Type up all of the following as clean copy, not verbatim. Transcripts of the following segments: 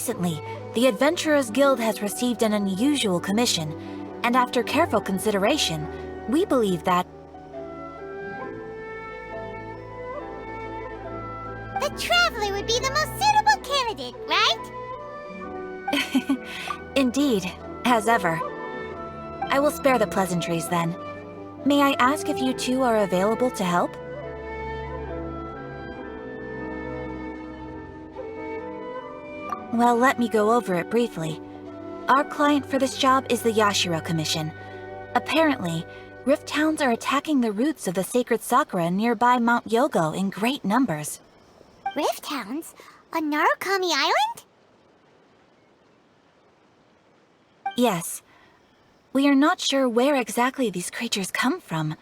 Recently, the Adventurers Guild has received an unusual commission, and after careful consideration, we believe that the Traveler would be the most suitable candidate, right? Indeed, as ever. I will spare the pleasantries then. May I ask if you two are available to help? Well, let me go over it briefly. Our client for this job is the Yashiro Commission. Apparently, Rift Towns are attacking the roots of the sacred sakura nearby Mount Yogo in great numbers. Rift Hounds? On Narukami Island? Yes. We are not sure where exactly these creatures come from.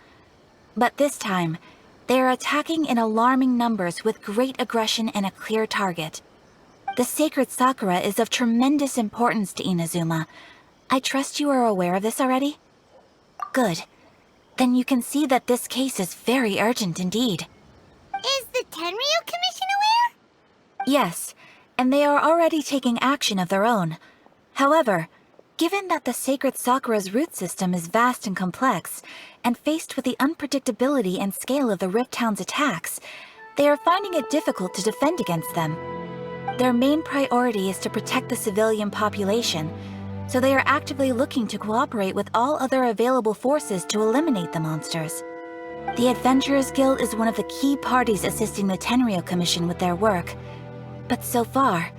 But this time, they are attacking in alarming numbers with great aggression and a clear target. The sacred sakura is of tremendous importance to Inazuma. I trust you are aware of this already? Good. Then you can see that this case is very urgent indeed. Is the Tenryu Commission aware? Yes, and they are already taking action of their own. However, given that the sacred sakura's root system is vast and complex, and faced with the unpredictability and scale of the Rift Town's attacks, they are finding it difficult to defend against them. Their main priority is to protect the civilian population, so they are actively looking to cooperate with all other available forces to eliminate the monsters. The Adventurers Guild is one of the key parties assisting the Tenryu Commission with their work. But so far,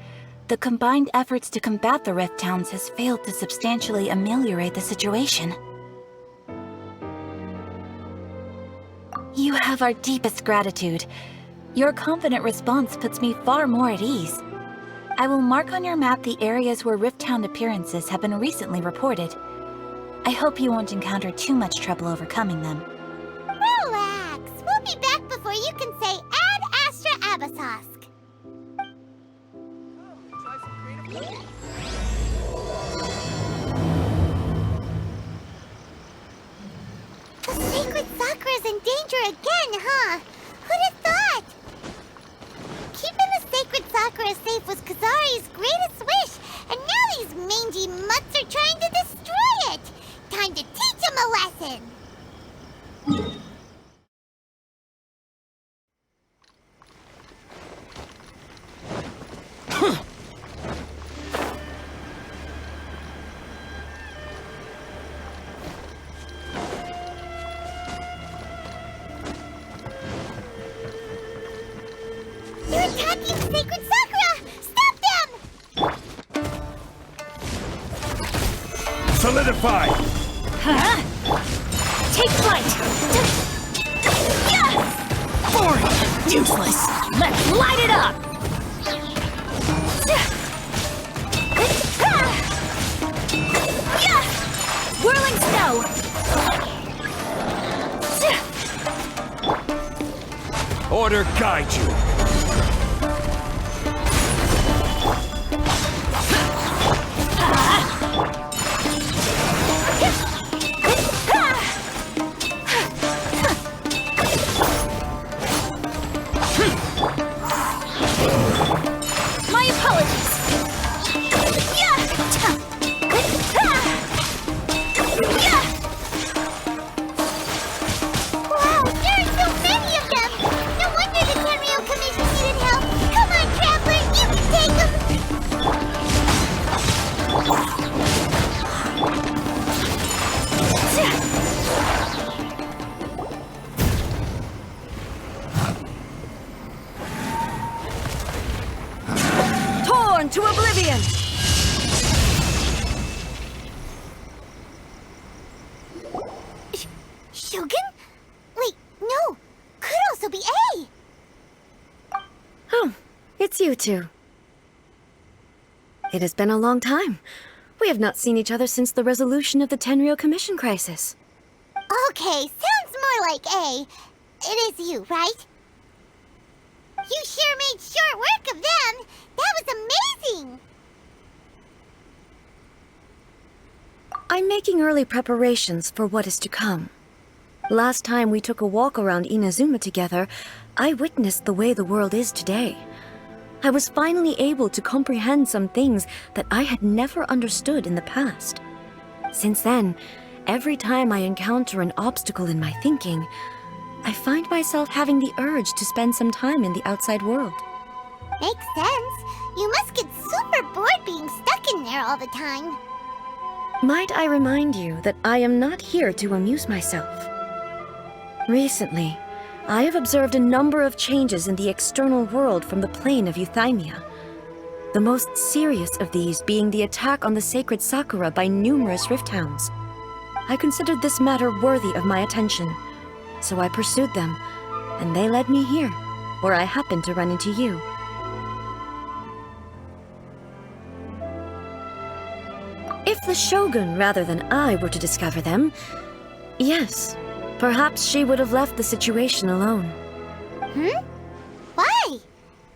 the combined efforts to combat the Rift Towns has failed to substantially ameliorate the situation. You have our deepest gratitude. Your confident response puts me far more at ease. I will mark on your map the areas where Rift Town appearances have been recently reported. I hope you won't encounter too much trouble overcoming them. Relax. We'll be back before you can say Ad Astra Abasosk. The sacred sakura's in danger again, huh? Who'd have thought? Keeping the sacred sakura safe was Kazari's greatest wish, and now these mangy mutts are trying to destroy it! Time to teach him a lesson! They're attacking the sacred sakura! Stop them! Solidify! Huh? Take flight! Yeah! Boring! Useless! Let's light it up! Yeah! Whirling snow! Order guide you! My apologies! Yeah! Wow, there are so many of them! No wonder the Tenryu Commission needed help! Come on, Traveler, you can take them! Torn to oblivion! Shogun? Wait, no! Could also be A! Oh, it's you two. It has been a long time. We have not seen each other since the resolution of the Tenryu Commission crisis. Okay, sounds more like A. It is you, right? You sure made short work of them! That was amazing! I'm making early preparations for what is to come. Last time we took a walk around Inazuma together, I witnessed the way the world is today. I was finally able to comprehend some things that I had never understood in the past. Since then, every time I encounter an obstacle in my thinking, I find myself having the urge to spend some time in the outside world. Makes sense. You must get super bored being stuck in there all the time. Might I remind you that I am not here to amuse myself? Recently, I have observed a number of changes in the external world from the plane of Euthymia. The most serious of these being the attack on the sacred Sakura by numerous rift hounds. I considered this matter worthy of my attention, so I pursued them, and they led me here, where I happened to run into you. If the Shogun rather than I were to discover them, yes, perhaps she would have left the situation alone. Why?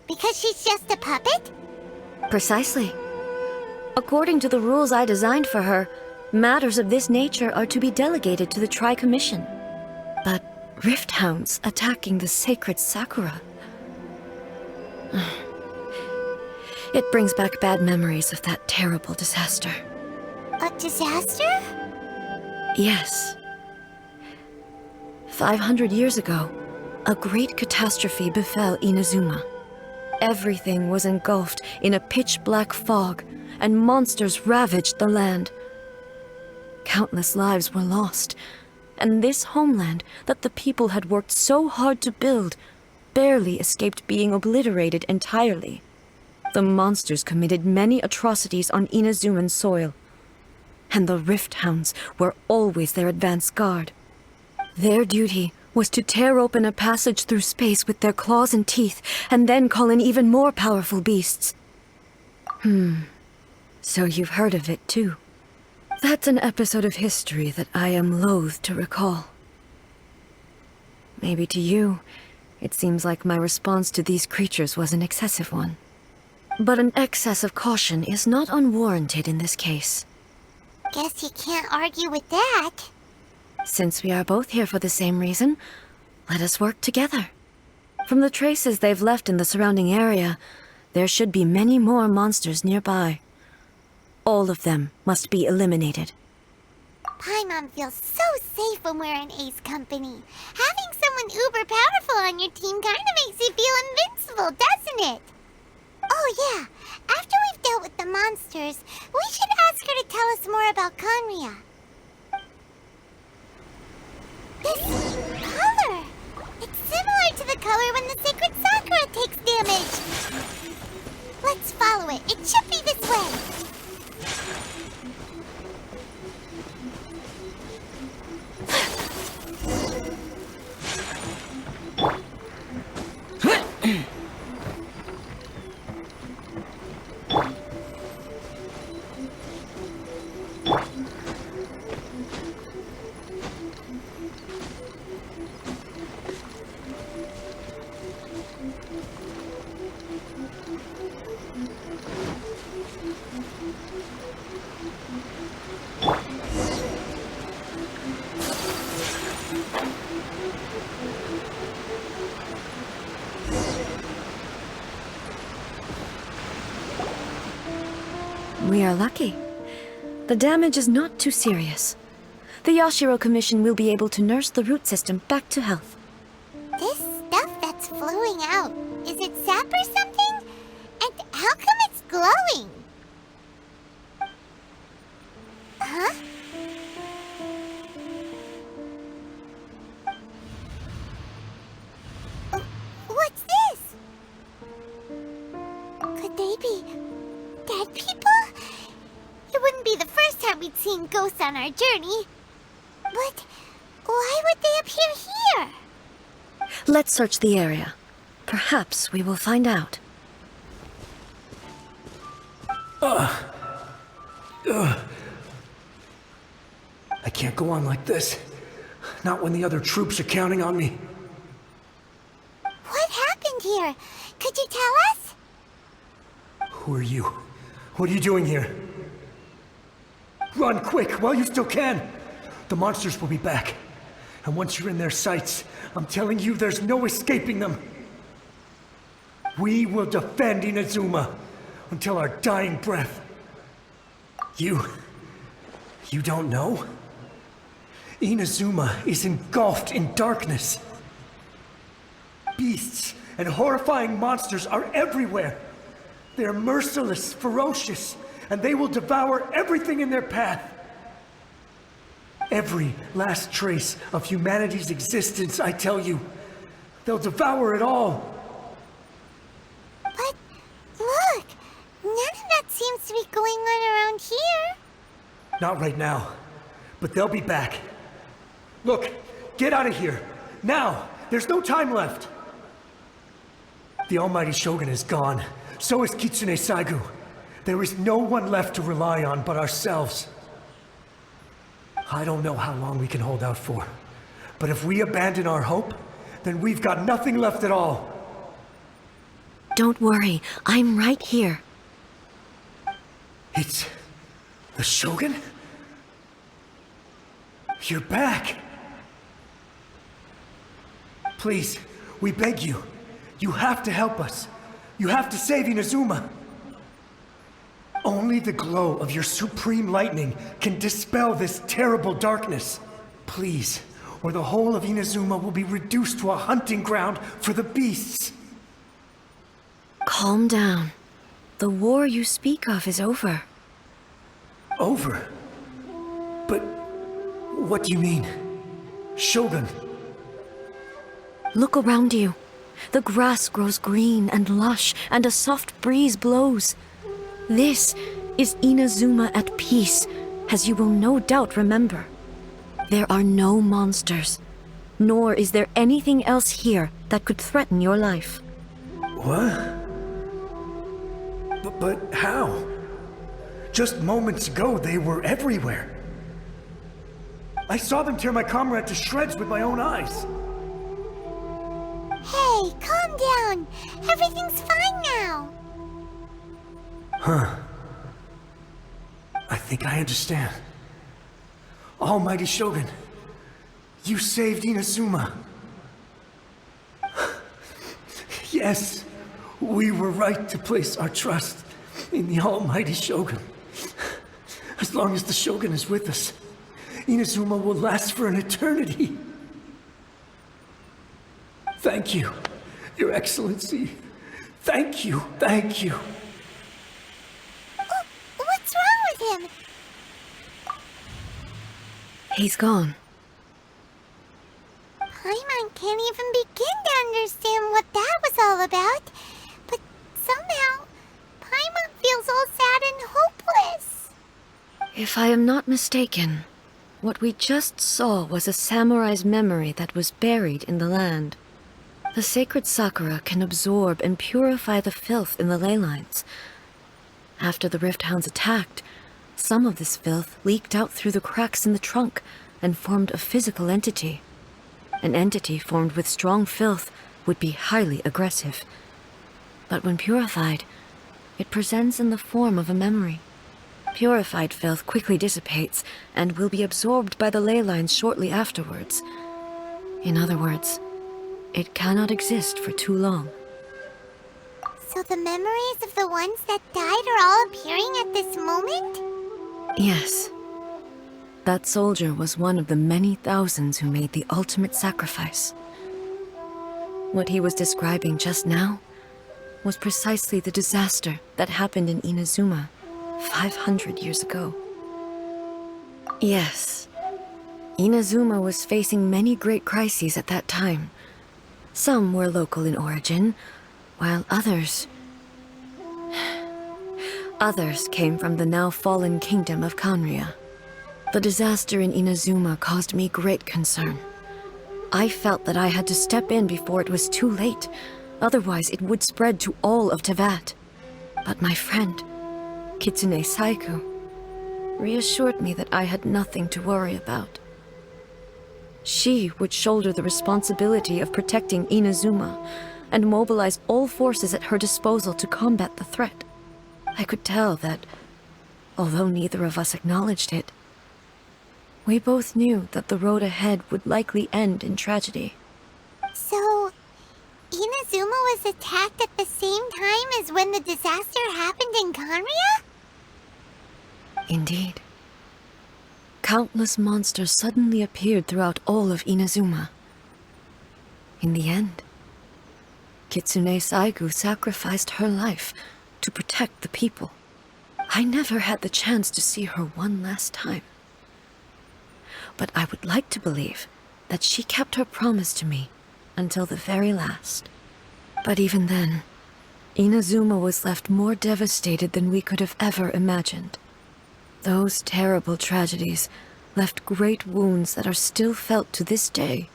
Because she's just a puppet? Precisely. According to the rules I designed for her, matters of this nature are to be delegated to the Tri-Commission. But rift hounds attacking the sacred Sakura... It brings back bad memories of that terrible disaster. A disaster? Yes. 500 years ago, a great catastrophe befell Inazuma. Everything was engulfed in a pitch-black fog, and monsters ravaged the land. Countless lives were lost, and this homeland that the people had worked so hard to build barely escaped being obliterated entirely. The monsters committed many atrocities on Inazuman soil, and the Rift Hounds were always their advance guard. Their duty was to tear open a passage through space with their claws and teeth, and then call in even more powerful beasts. So you've heard of it too. That's an episode of history that I am loath to recall. Maybe to you, it seems like my response to these creatures was an excessive one. But an excess of caution is not unwarranted in this case. Guess you can't argue with that. Since we are both here for the same reason, let us work together. From the traces they've left in the surrounding area, there should be many more monsters nearby. All of them must be eliminated. Paimon feels so safe when we're in Ace Company. Having someone uber powerful on your team kinda makes you feel invincible, doesn't it? Oh yeah, after we've dealt with the monsters, we should ask her to tell us more about Conria. This color! It's similar to the color when the sacred Sakura takes damage. Let's follow it. It should be this way. We are lucky. The damage is not too serious. The Yashiro Commission will be able to nurse the root system back to health. This stuff that's flowing out, is it sap or something? And how come it's glowing? Huh? What's this? Could they be dead people? It wouldn't be the first time we'd seen ghosts on our journey. But why would they appear here? Let's search the area. Perhaps we will find out. I can't go on like this. Not when the other troops are counting on me. What happened here? Could you tell us? Who are you? What are you doing here? Run quick while you still can! The monsters will be back. And once you're in their sights, I'm telling you there's no escaping them. We will defend Inazuma until our dying breath. You don't know? Inazuma is engulfed in darkness. Beasts and horrifying monsters are everywhere. They are merciless, ferocious, and they will devour everything in their path. Every last trace of humanity's existence, I tell you. They'll devour it all. But look, none of that seems to be going on around here. Not right now, but they'll be back. Look, get out of here. Now! There's no time left! The almighty Shogun is gone. So is Kitsune Saigu. There is no one left to rely on but ourselves. I don't know how long we can hold out for. But if we abandon our hope, then we've got nothing left at all. Don't worry, I'm right here. It's... the Shogun? You're back! Please, we beg you. You have to help us. You have to save Inazuma. Only the glow of your supreme lightning can dispel this terrible darkness. Please, or the whole of Inazuma will be reduced to a hunting ground for the beasts. Calm down. The war you speak of is over. Over? But what do you mean? Shogun? Look around you. The grass grows green and lush, and a soft breeze blows. This is Inazuma at peace, as you will no doubt remember. There are no monsters, nor is there anything else here that could threaten your life. What? But how? Just moments ago, they were everywhere. I saw them tear my comrade to shreds with my own eyes. Hey, calm down. Everything's fine now. Huh. I think I understand. Almighty Shogun, you saved Inazuma. Yes, we were right to place our trust in the Almighty Shogun. As long as the Shogun is with us, Inazuma will last for an eternity. Thank you, Your Excellency. Thank you, thank you. Oh, what's wrong with him? He's gone. Paimon can't even begin to understand what that was all about. But somehow, Paimon feels all sad and hopeless. If I am not mistaken, what we just saw was a samurai's memory that was buried in the land. The sacred sakura can absorb and purify the filth in the ley lines. After the Rift Hounds attacked, some of this filth leaked out through the cracks in the trunk and formed a physical entity. An entity formed with strong filth would be highly aggressive. But when purified, it presents in the form of a memory. Purified filth quickly dissipates and will be absorbed by the ley lines shortly afterwards. In other words, it cannot exist for too long. So the memories of the ones that died are all appearing at this moment? Yes. That soldier was one of the many thousands who made the ultimate sacrifice. What he was describing just now was precisely the disaster that happened in Inazuma 500 years ago. Yes. Inazuma was facing many great crises at that time. Some were local in origin, while others came from the now fallen kingdom of Kanria. The disaster in Inazuma caused me great concern. I felt that I had to step in before it was too late, otherwise it would spread to all of Teyvat. But my friend, Kitsune Saigu, reassured me that I had nothing to worry about. She would shoulder the responsibility of protecting Inazuma and mobilize all forces at her disposal to combat the threat. I could tell that, although neither of us acknowledged it, we both knew that the road ahead would likely end in tragedy. So, Inazuma was attacked at the same time as when the disaster happened in Conria? Indeed. Countless monsters suddenly appeared throughout all of Inazuma. In the end, Kitsune Saigu sacrificed her life to protect the people. I never had the chance to see her one last time. But I would like to believe that she kept her promise to me until the very last. But even then, Inazuma was left more devastated than we could have ever imagined. Those terrible tragedies left great wounds that are still felt to this day,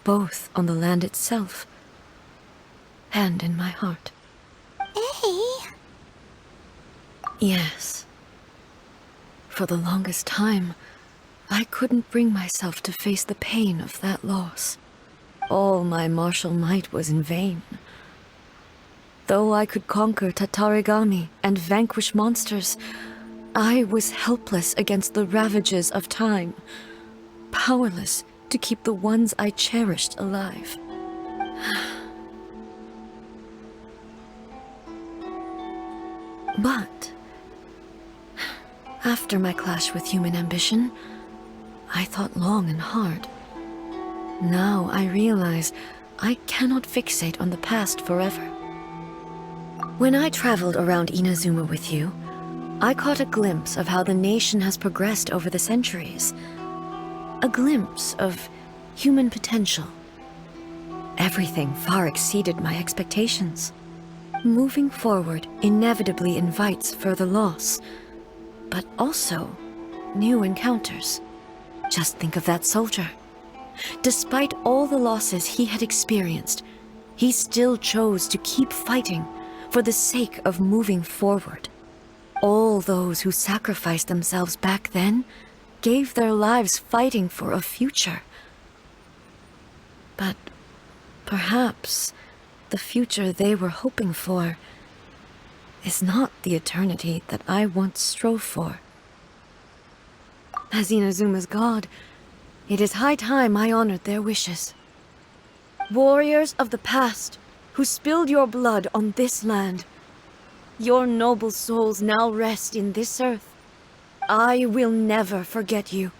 both on the land itself and in my heart. Hey. Yes. For the longest time, I couldn't bring myself to face the pain of that loss. All my martial might was in vain. Though I could conquer Tatarigami and vanquish monsters, I was helpless against the ravages of time, powerless to keep the ones I cherished alive. But after my clash with human ambition, I thought long and hard. Now I realize I cannot fixate on the past forever. When I traveled around Inazuma with you, I caught a glimpse of how the nation has progressed over the centuries. A glimpse of human potential. Everything far exceeded my expectations. Moving forward inevitably invites further loss, but also new encounters. Just think of that soldier. Despite all the losses he had experienced, he still chose to keep fighting for the sake of moving forward. All those who sacrificed themselves back then gave their lives fighting for a future. But perhaps the future they were hoping for is not the eternity that I once strove for. As Inazuma's god, it is high time I honored their wishes. Warriors of the past, who spilled your blood on this land, your noble souls now rest in this earth. I will never forget you,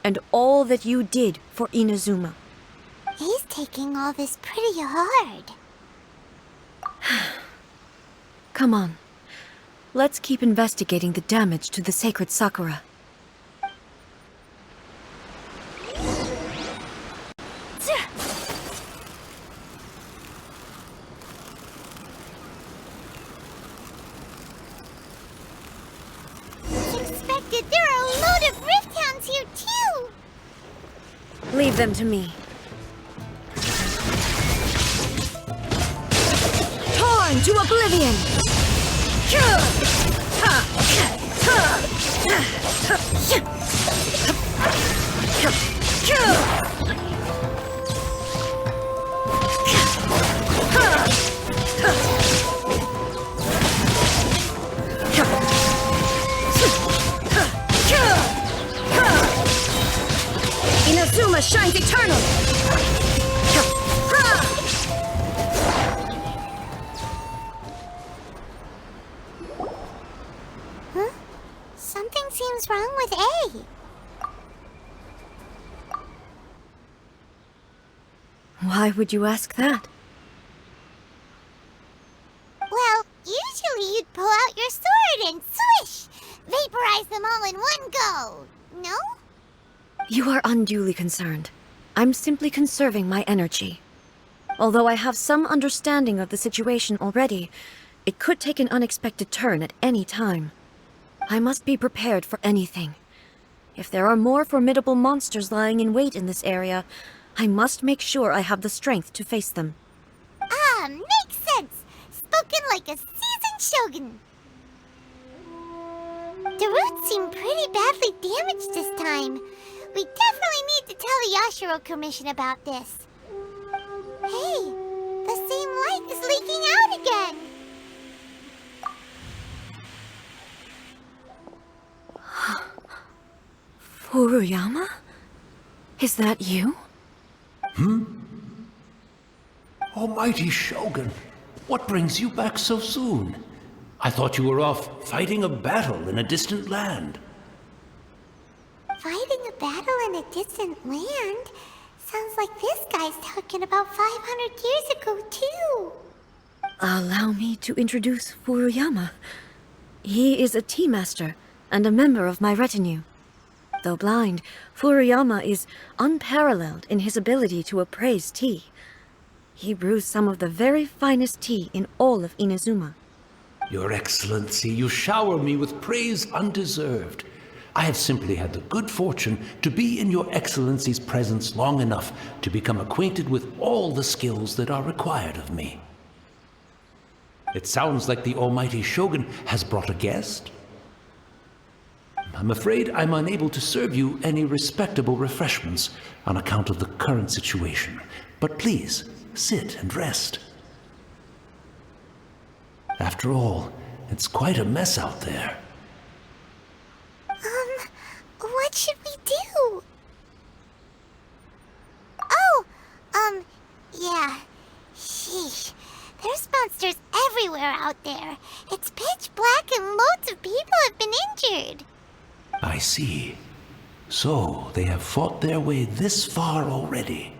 and all that you did for Inazuma. He's taking all this pretty hard. Come on. Let's keep investigating the damage to the sacred Sakura. Expected, there are a load of Rift Hounds here too! Leave them to me. Torn to oblivion! Inazuma shines eternal! Huh? Something seems wrong with A. Why would you ask that? Well, usually you'd pull out your sword and swish! Vaporize them all in one go! No? You are unduly concerned. I'm simply conserving my energy. Although I have some understanding of the situation already, it could take an unexpected turn at any time. I must be prepared for anything. If there are more formidable monsters lying in wait in this area, I must make sure I have the strength to face them. Ah, makes sense! Spoken like a seasoned shogun! The roots seem pretty badly damaged this time. We definitely need to tell the Yashiro Commission about this. Hey, the same light is leaking out again! Furuyama? Is that you? Almighty Shogun, what brings you back so soon? I thought you were off fighting a battle in a distant land. Fighting a battle in a distant land? Sounds like this guy's talking about 500 years ago, too. Allow me to introduce Furuyama. He is a tea master and a member of my retinue. Though blind, Furuyama is unparalleled in his ability to appraise tea. He brews some of the very finest tea in all of Inazuma. Your Excellency, you shower me with praise undeserved. I have simply had the good fortune to be in your Excellency's presence long enough to become acquainted with all the skills that are required of me. It sounds like the Almighty Shogun has brought a guest. I'm afraid I'm unable to serve you any respectable refreshments on account of the current situation, but please, sit and rest. After all, it's quite a mess out there. What should we do? Oh, yeah. Sheesh. There's monsters everywhere out there. It's pitch black and loads of people have been injured. I see. So, they have fought their way this far already.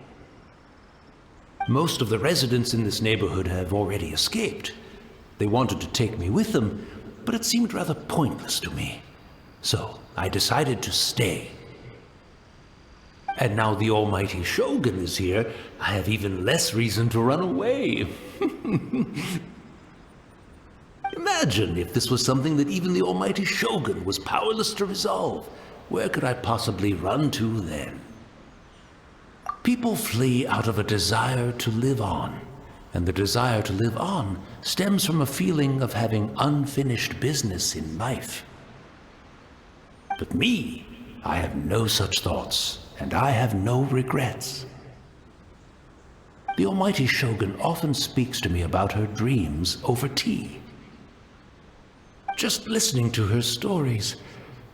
Most of the residents in this neighborhood have already escaped. They wanted to take me with them, but it seemed rather pointless to me. So, I decided to stay. And now the Almighty Shogun is here, I have even less reason to run away. Imagine if this was something that even the Almighty Shogun was powerless to resolve. Where could I possibly run to then? People flee out of a desire to live on, and the desire to live on stems from a feeling of having unfinished business in life. But me, I have no such thoughts, and I have no regrets. The Almighty Shogun often speaks to me about her dreams over tea. Just listening to her stories,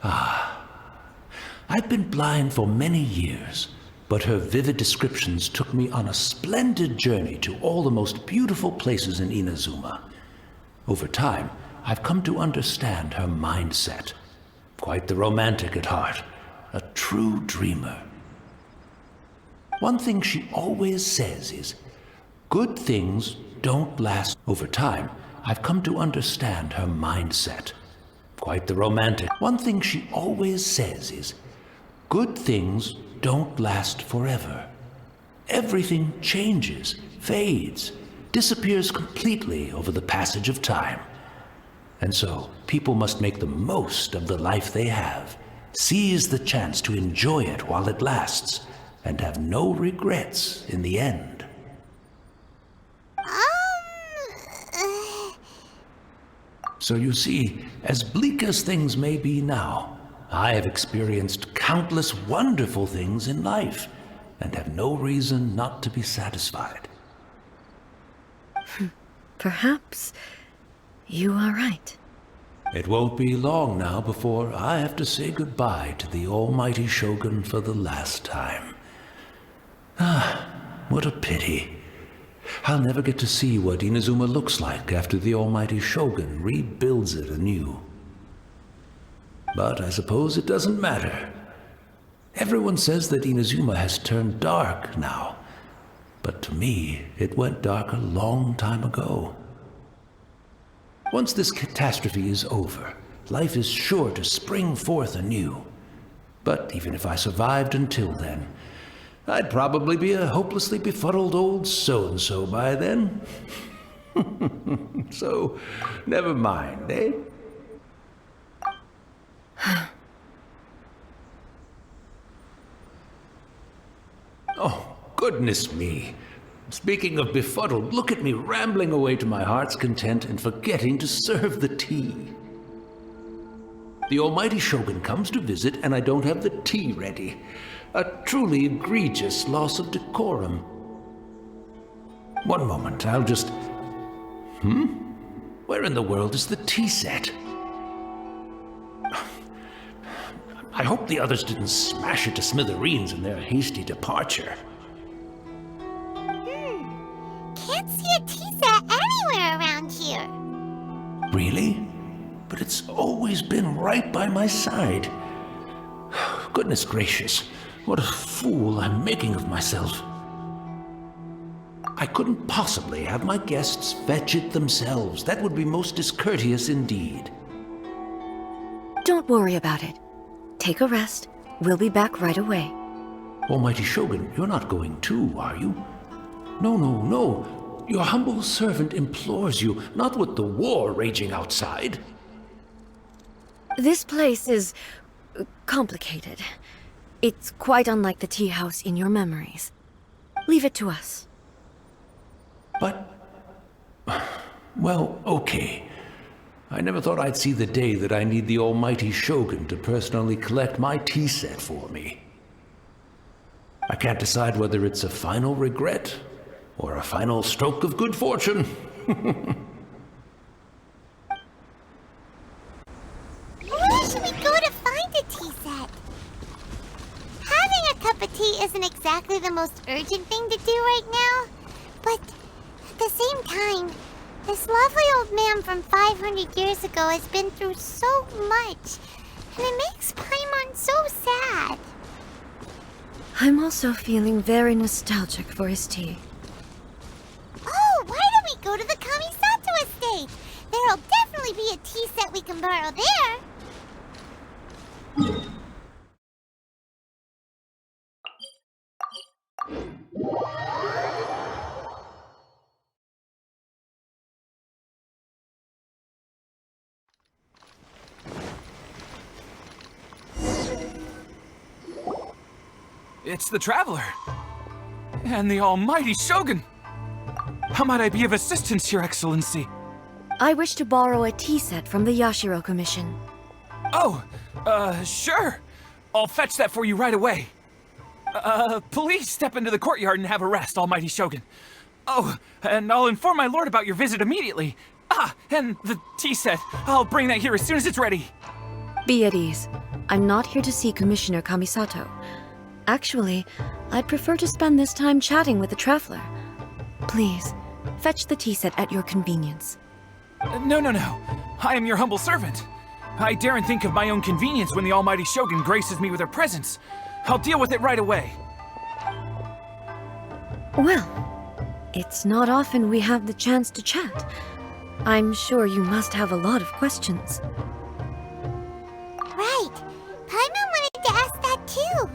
I've been blind for many years, but her vivid descriptions took me on a splendid journey to all the most beautiful places in Inazuma. Over time, I've come to understand her mindset. Quite the romantic at heart, a true dreamer. One thing she always says is, good things don't last. Over time, I've come to understand her mindset. Quite the romantic. One thing she always says is, good things don't last forever. Everything changes, fades, disappears completely over the passage of time. And so, people must make the most of the life they have, seize the chance to enjoy it while it lasts, and have no regrets in the end. So you see, as bleak as things may be now, I have experienced countless wonderful things in life, and have no reason not to be satisfied. Perhaps you are right. It won't be long now before I have to say goodbye to the Almighty Shogun for the last time. What a pity. I'll never get to see what Inazuma looks like after the Almighty Shogun rebuilds it anew. But I suppose it doesn't matter. Everyone says that Inazuma has turned dark now, but to me, it went dark a long time ago. Once this catastrophe is over, life is sure to spring forth anew. But even if I survived until then, I'd probably be a hopelessly befuddled old so-and-so by then. So, never mind, eh? Oh, goodness me. Speaking of befuddled, look at me rambling away to my heart's content and forgetting to serve the tea. The Almighty Shogun comes to visit and I don't have the tea ready. A truly egregious loss of decorum. One moment, I'll just... Where in the world is the tea set? I hope the others didn't smash it to smithereens in their hasty departure. Can't always been right by my side. Goodness gracious, what a fool I'm making of myself. I couldn't possibly have my guests fetch it themselves. That would be most discourteous indeed. Don't worry about it. Take a rest. We'll be back right away. Almighty Shogun, you're not going too, are you? No, no, no. Your humble servant implores you, not with the war raging outside. This place is complicated. It's quite unlike the tea house in your memories. Leave it to us. But... well, okay. I never thought I'd see the day that I need the almighty Shogun to personally collect my tea set for me. I can't decide whether it's a final regret or a final stroke of good fortune. Where should we go to find a tea set? Having a cup of tea isn't exactly the most urgent thing to do right now, but at the same time, this lovely old man from 500 years ago has been through so much, and it makes Paimon so sad. I'm also feeling very nostalgic for his tea. Oh, why don't we go to the Kamisato estate? There'll definitely be a tea set we can borrow there. It's the Traveler. And the almighty Shogun. How might I be of assistance, Your Excellency? I wish to borrow a tea set from the Yashiro Commission. Oh, sure. I'll fetch that for you right away. Please step into the courtyard and have a rest, almighty Shogun. Oh, and I'll inform my lord about your visit immediately. Ah, and the tea set. I'll bring that here as soon as it's ready. Be at ease. I'm not here to see Commissioner Kamisato. Actually, I'd prefer to spend this time chatting with the Traveler. Please, fetch the tea set at your convenience. No. I am your humble servant. I daren't think of my own convenience when the almighty Shogun graces me with her presence. I'll deal with it right away. Well, it's not often we have the chance to chat. I'm sure you must have a lot of questions. Right. Paimon wanted to ask that too.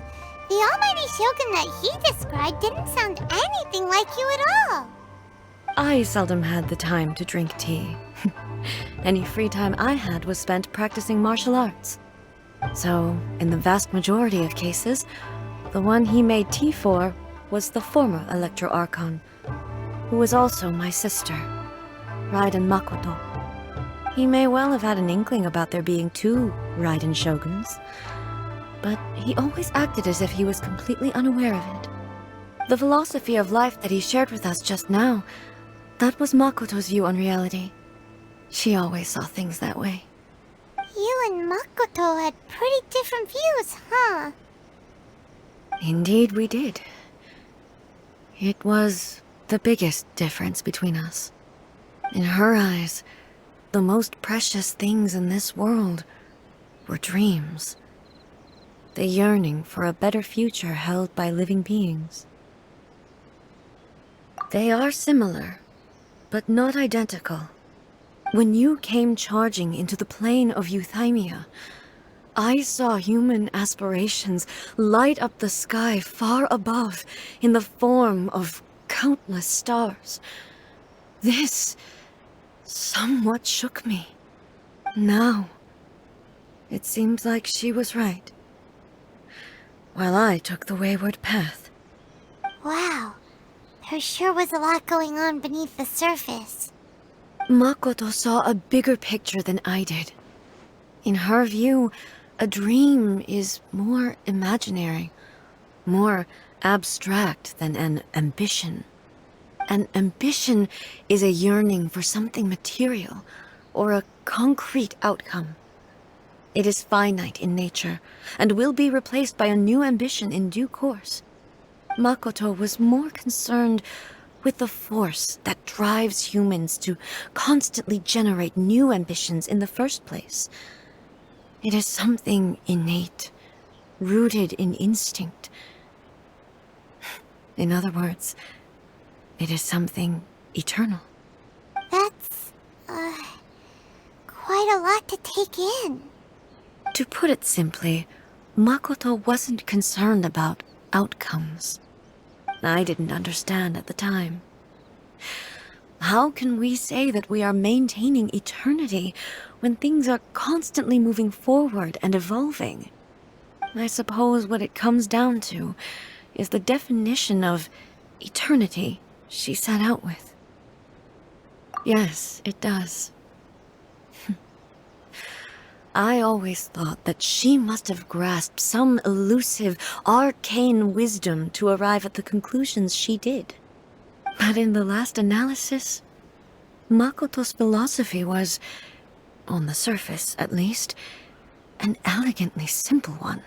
The almighty Shogun that he described didn't sound anything like you at all. I seldom had the time to drink tea. Any free time I had was spent practicing martial arts. So, in the vast majority of cases, the one he made tea for was the former Electro Archon, who was also my sister, Raiden Makoto. He may well have had an inkling about there being two Raiden Shoguns, but he always acted as if he was completely unaware of it. The philosophy of life that he shared with us just now, that was Makoto's view on reality. She always saw things that way. You and Makoto had pretty different views, huh? Indeed we did. It was the biggest difference between us. In her eyes, the most precious things in this world were dreams. The yearning for a better future held by living beings. They are similar, but not identical. When you came charging into the plane of Euthymia, I saw human aspirations light up the sky far above in the form of countless stars. This somewhat shook me. Now, it seems like she was right, while I took the wayward path. Wow. There sure was a lot going on beneath the surface. Makoto saw a bigger picture than I did. In her view, a dream is more imaginary, more abstract than an ambition. An ambition is a yearning for something material, or a concrete outcome. It is finite in nature, and will be replaced by a new ambition in due course. Makoto was more concerned with the force that drives humans to constantly generate new ambitions in the first place. It is something innate, rooted in instinct. In other words, it is something eternal. That's, quite a lot to take in. To put it simply, Makoto wasn't concerned about outcomes. I didn't understand at the time. How can we say that we are maintaining eternity when things are constantly moving forward and evolving? I suppose what it comes down to is the definition of eternity she set out with. Yes, it does. I always thought that she must have grasped some elusive, arcane wisdom to arrive at the conclusions she did. But in the last analysis, Makoto's philosophy was, on the surface at least, an elegantly simple one.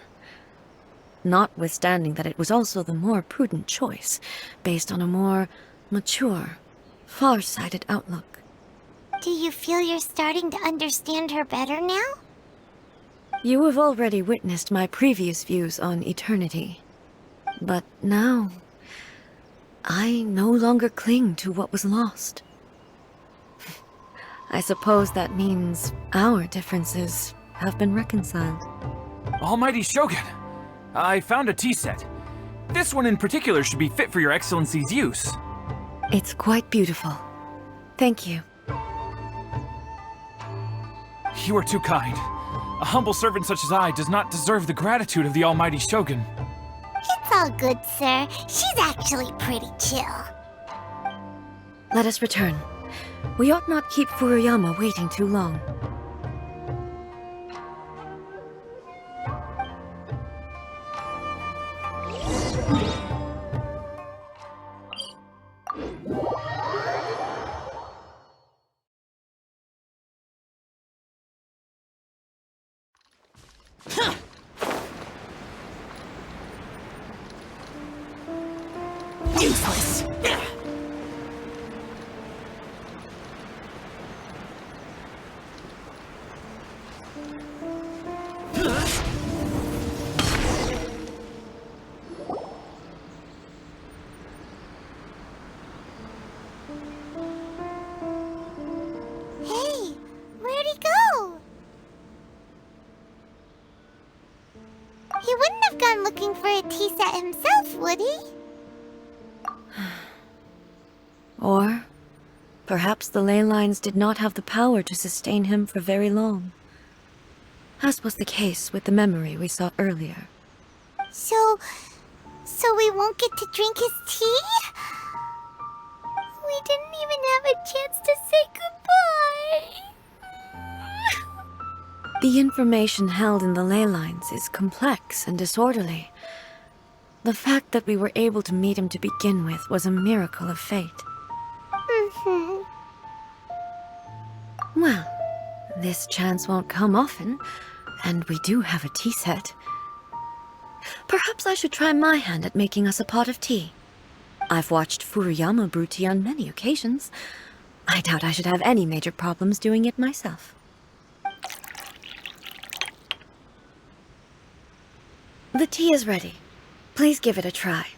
Notwithstanding that it was also the more prudent choice, based on a more mature, far-sighted outlook. Do you feel you're starting to understand her better now? You have already witnessed my previous views on eternity. But now, I no longer cling to what was lost. I suppose that means our differences have been reconciled. Almighty Shogun, I found a tea set. This one in particular should be fit for your Excellency's use. It's quite beautiful. Thank you. You are too kind. A humble servant such as I does not deserve the gratitude of the Almighty Shogun. It's all good, sir. She's actually pretty chill. Let us return. We ought not keep Furuyama waiting too long. Useless. Hey, where'd he go? He wouldn't have gone looking for a tea set himself, would he? Or perhaps the ley lines did not have the power to sustain him for very long, as was the case with the memory we saw earlier. So we won't get to drink his tea? We didn't even have a chance to say goodbye. The information held in the ley lines is complex and disorderly. The fact that we were able to meet him to begin with was a miracle of fate. Well, this chance won't come often, and we do have a tea set. Perhaps I should try my hand at making us a pot of tea. I've watched Furuyama brew tea on many occasions. I doubt I should have any major problems doing it myself. The tea is ready. Please give it a try.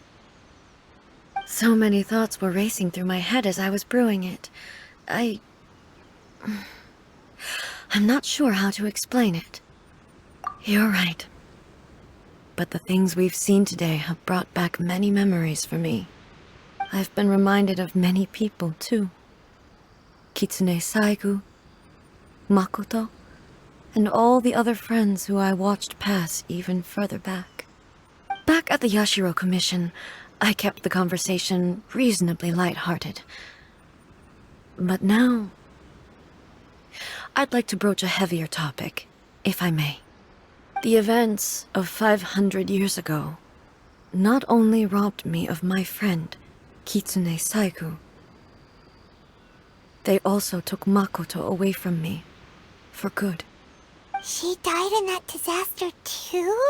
So many thoughts were racing through my head as I was brewing it. I'm not sure how to explain it. You're right. But the things we've seen today have brought back many memories for me. I've been reminded of many people, too. Kitsune Saigu, Makoto, and all the other friends who I watched pass even further back. Back at the Yashiro Commission, I kept the conversation reasonably light-hearted. But now, I'd like to broach a heavier topic, if I may. The events of 500 years ago not only robbed me of my friend, Kitsune Saigu, they also took Makoto away from me, for good. She died in that disaster too?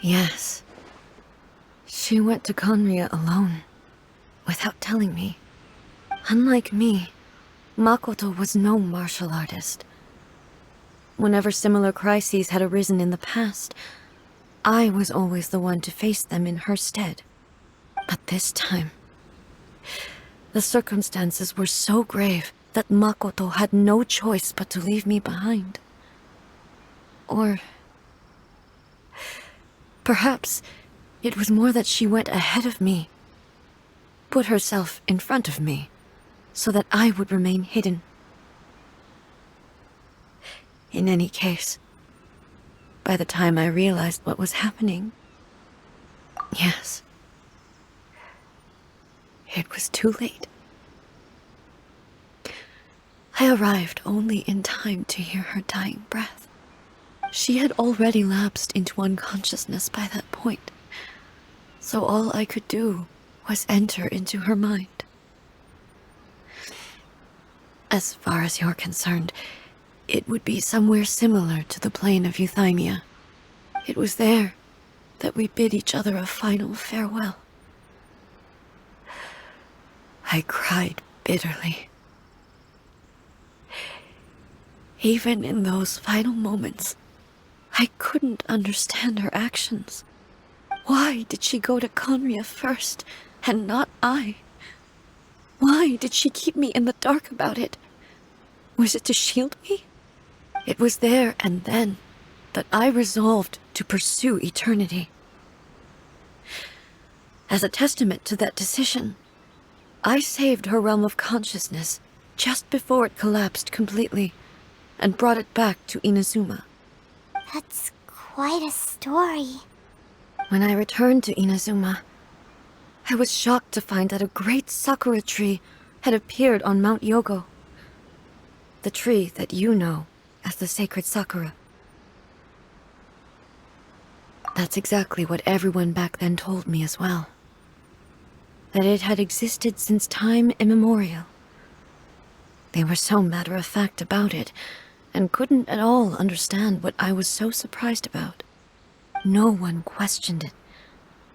Yes. She went to Conria alone, without telling me. Unlike me, Makoto was no martial artist. Whenever similar crises had arisen in the past, I was always the one to face them in her stead. But this time, the circumstances were so grave that Makoto had no choice but to leave me behind. Or perhaps it was more that she went ahead of me, put herself in front of me, so that I would remain hidden. In any case, by the time I realized what was happening, yes, it was too late. I arrived only in time to hear her dying breath. She had already lapsed into unconsciousness by that point, so all I could do was enter into her mind. As far as you're concerned, it would be somewhere similar to the plane of Euthymia. It was there that we bid each other a final farewell. I cried bitterly. Even in those final moments, I couldn't understand her actions. Why did she go to Conria first, and not I? Why did she keep me in the dark about it? Was it to shield me? It was there and then that I resolved to pursue eternity. As a testament to that decision, I saved her realm of consciousness just before it collapsed completely, and brought it back to Inazuma. That's quite a story. When I returned to Inazuma, I was shocked to find that a great sakura tree had appeared on Mount Yogo. The tree that you know as the sacred sakura. That's exactly what everyone back then told me as well. That it had existed since time immemorial. They were so matter-of-fact about it, and couldn't at all understand what I was so surprised about. No one questioned it,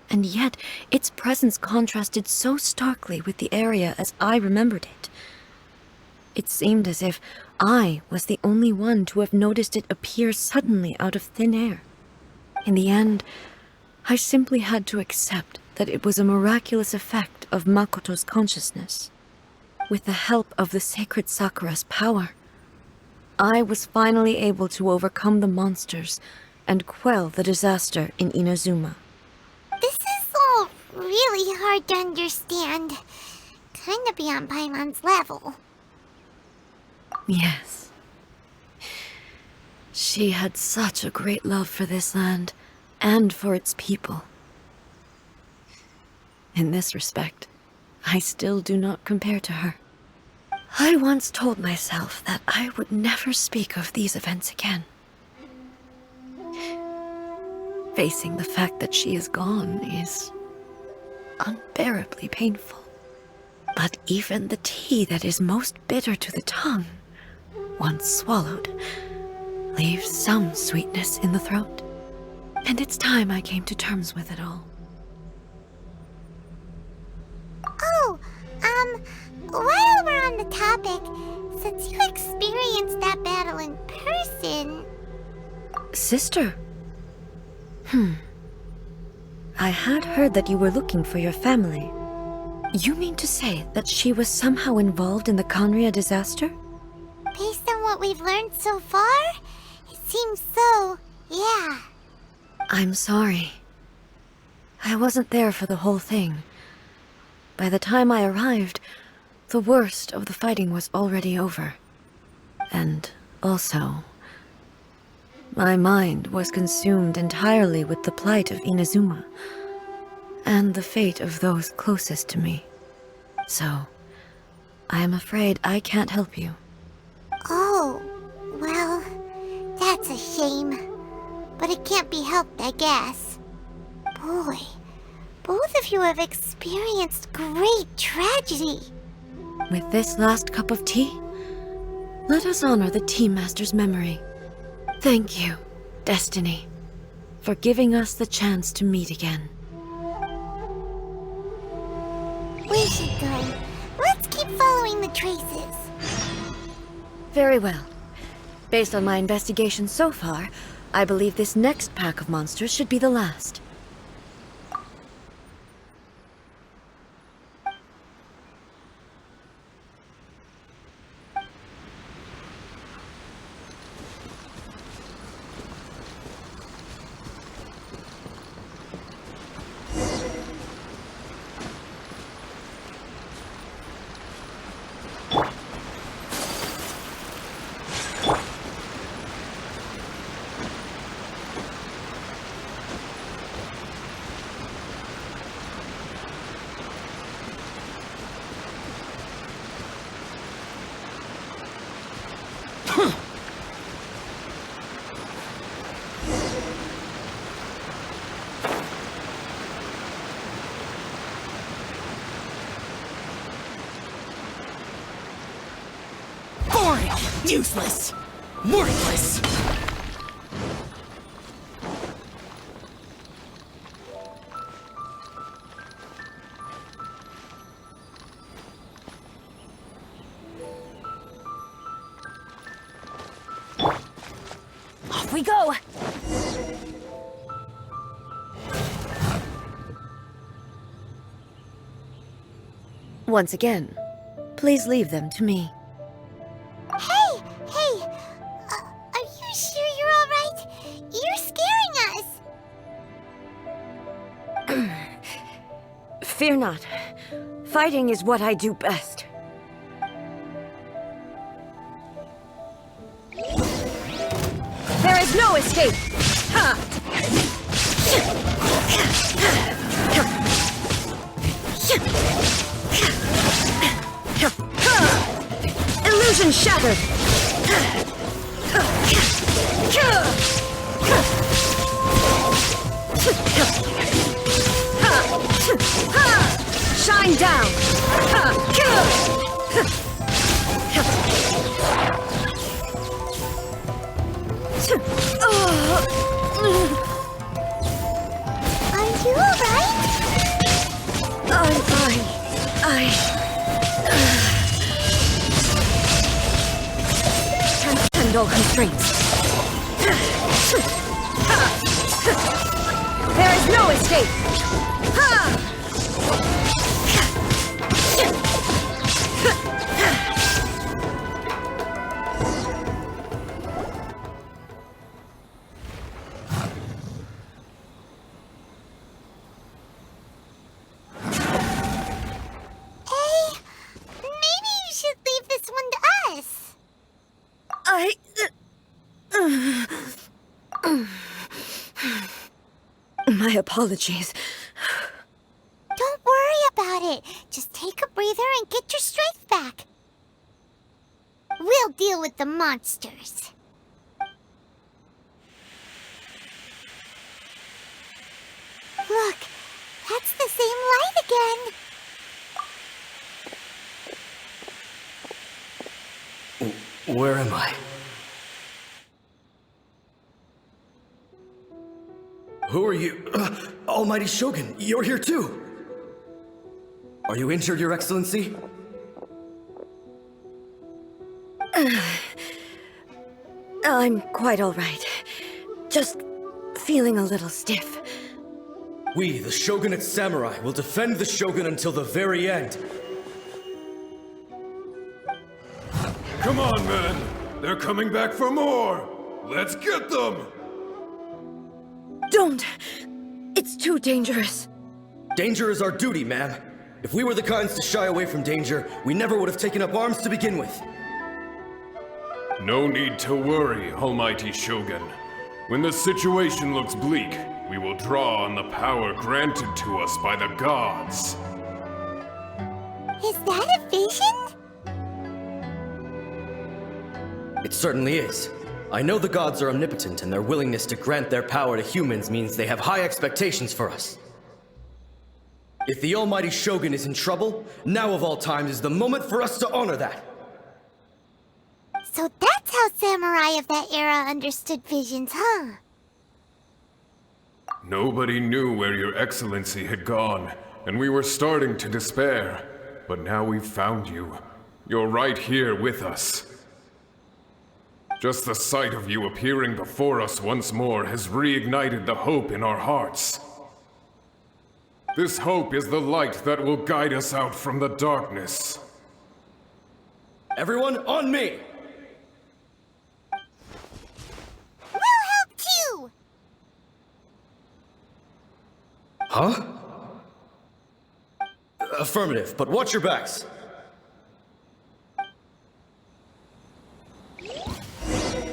and yet its presence contrasted so starkly with the area as I remembered it. It seemed as if I was the only one to have noticed it appear suddenly out of thin air. In the end, I simply had to accept that it was a miraculous effect of Makoto's consciousness. With the help of the sacred Sakura's power, I was finally able to overcome the monsters and quell the disaster in Inazuma. This is all really hard to understand. Kinda beyond Paimon's level. Yes. She had such a great love for this land, and for its people. In this respect, I still do not compare to her. I once told myself that I would never speak of these events again. Facing the fact that she is gone is unbearably painful. But even the tea that is most bitter to the tongue, once swallowed, leaves some sweetness in the throat. And it's time I came to terms with it all. Oh, while we're on the topic, since you experienced that battle in person... Sister? I had heard that you were looking for your family. You mean to say that she was somehow involved in the Conria disaster? Based on what we've learned so far, it seems so, yeah. I'm sorry. I wasn't there for the whole thing. By the time I arrived, the worst of the fighting was already over. And also, my mind was consumed entirely with the plight of Inazuma, and the fate of those closest to me. So, I am afraid I can't help you. Oh, well, that's a shame. But it can't be helped, I guess. Boy, both of you have experienced great tragedy. With this last cup of tea, let us honor the Tea Master's memory. Thank you, Destiny, for giving us the chance to meet again. We should go. Let's keep following the traces. Very well. Based on my investigation so far, I believe this next pack of monsters should be the last. Useless! Worthless! Off we go! Once again, please leave them to me. Are you sure you're all right? You're scaring us. Fear not. Fighting is what I do best. There is no escape! Ha! Illusion shattered! Shine down! Are you all right? I'm fine. Transcend all constraints. There is no escape! Maybe you should leave this one to us. My apologies. Don't worry about it. Just take a breather and get your strength back. We'll deal with the monsters. Look, that's the same light again. Where am I? Who are you? Almighty Shogun, you're here too! Are you injured, Your Excellency? I'm quite all right. Just feeling a little stiff. We, the Shogunate Samurai, will defend the Shogun until the very end. Come on, men! They're coming back for more! Let's get them! Don't! It's too dangerous. Danger is our duty, ma'am. If we were the kinds to shy away from danger, we never would have taken up arms to begin with. No need to worry, Almighty Shogun. When the situation looks bleak, we will draw on the power granted to us by the gods. Is that a vision? It certainly is. I know the gods are omnipotent, and their willingness to grant their power to humans means they have high expectations for us. If the Almighty Shogun is in trouble, now of all times is the moment for us to honor that. So that's how samurai of that era understood visions, huh? Nobody knew where your excellency had gone, and we were starting to despair. But now we've found you. You're right here with us. Just the sight of you appearing before us once more has reignited the hope in our hearts. This hope is the light that will guide us out from the darkness. Everyone, on me! We'll help too! Huh? Affirmative, but watch your backs.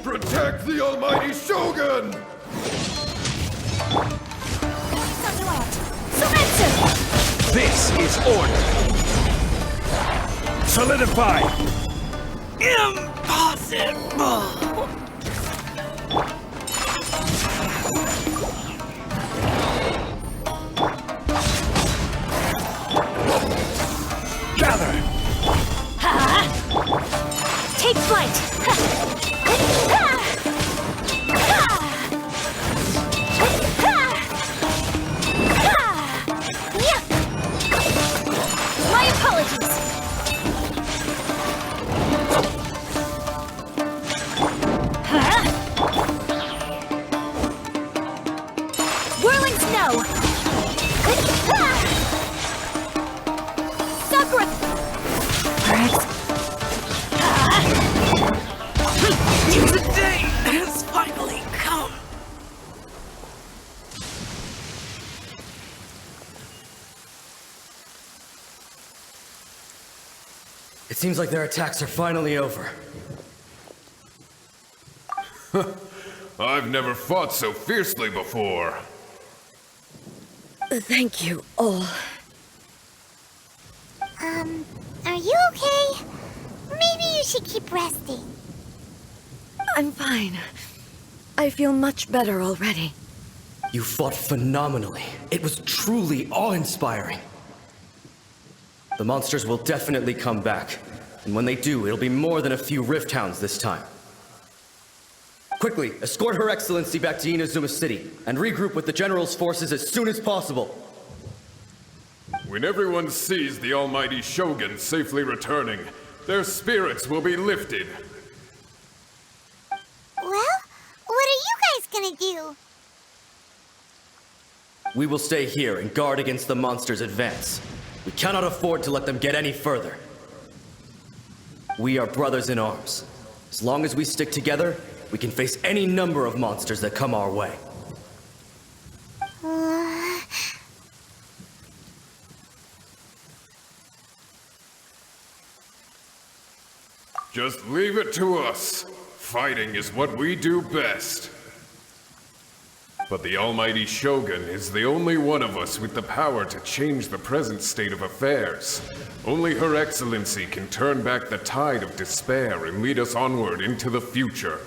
Protect the almighty Shogun! This is order. Solidify. Impossible. Gather. Take flight! My apologies! Whirling snow! Sakura! Today has finally come. It seems like their attacks are finally over. I've never fought so fiercely before. Thank you all. Are you okay? Maybe you should keep resting. I'm fine. I feel much better already. You fought phenomenally. It was truly awe-inspiring. The monsters will definitely come back. And when they do, it'll be more than a few Rift Hounds this time. Quickly, escort Her Excellency back to Inazuma City, and regroup with the General's forces as soon as possible. When everyone sees the almighty Shogun safely returning, their spirits will be lifted. Well, what are you guys gonna do? We will stay here and guard against the monsters' advance. We cannot afford to let them get any further. We are brothers in arms. As long as we stick together, we can face any number of monsters that come our way. Just leave it to us. Fighting is what we do best. But the almighty Shogun is the only one of us with the power to change the present state of affairs. Only Her Excellency can turn back the tide of despair and lead us onward into the future.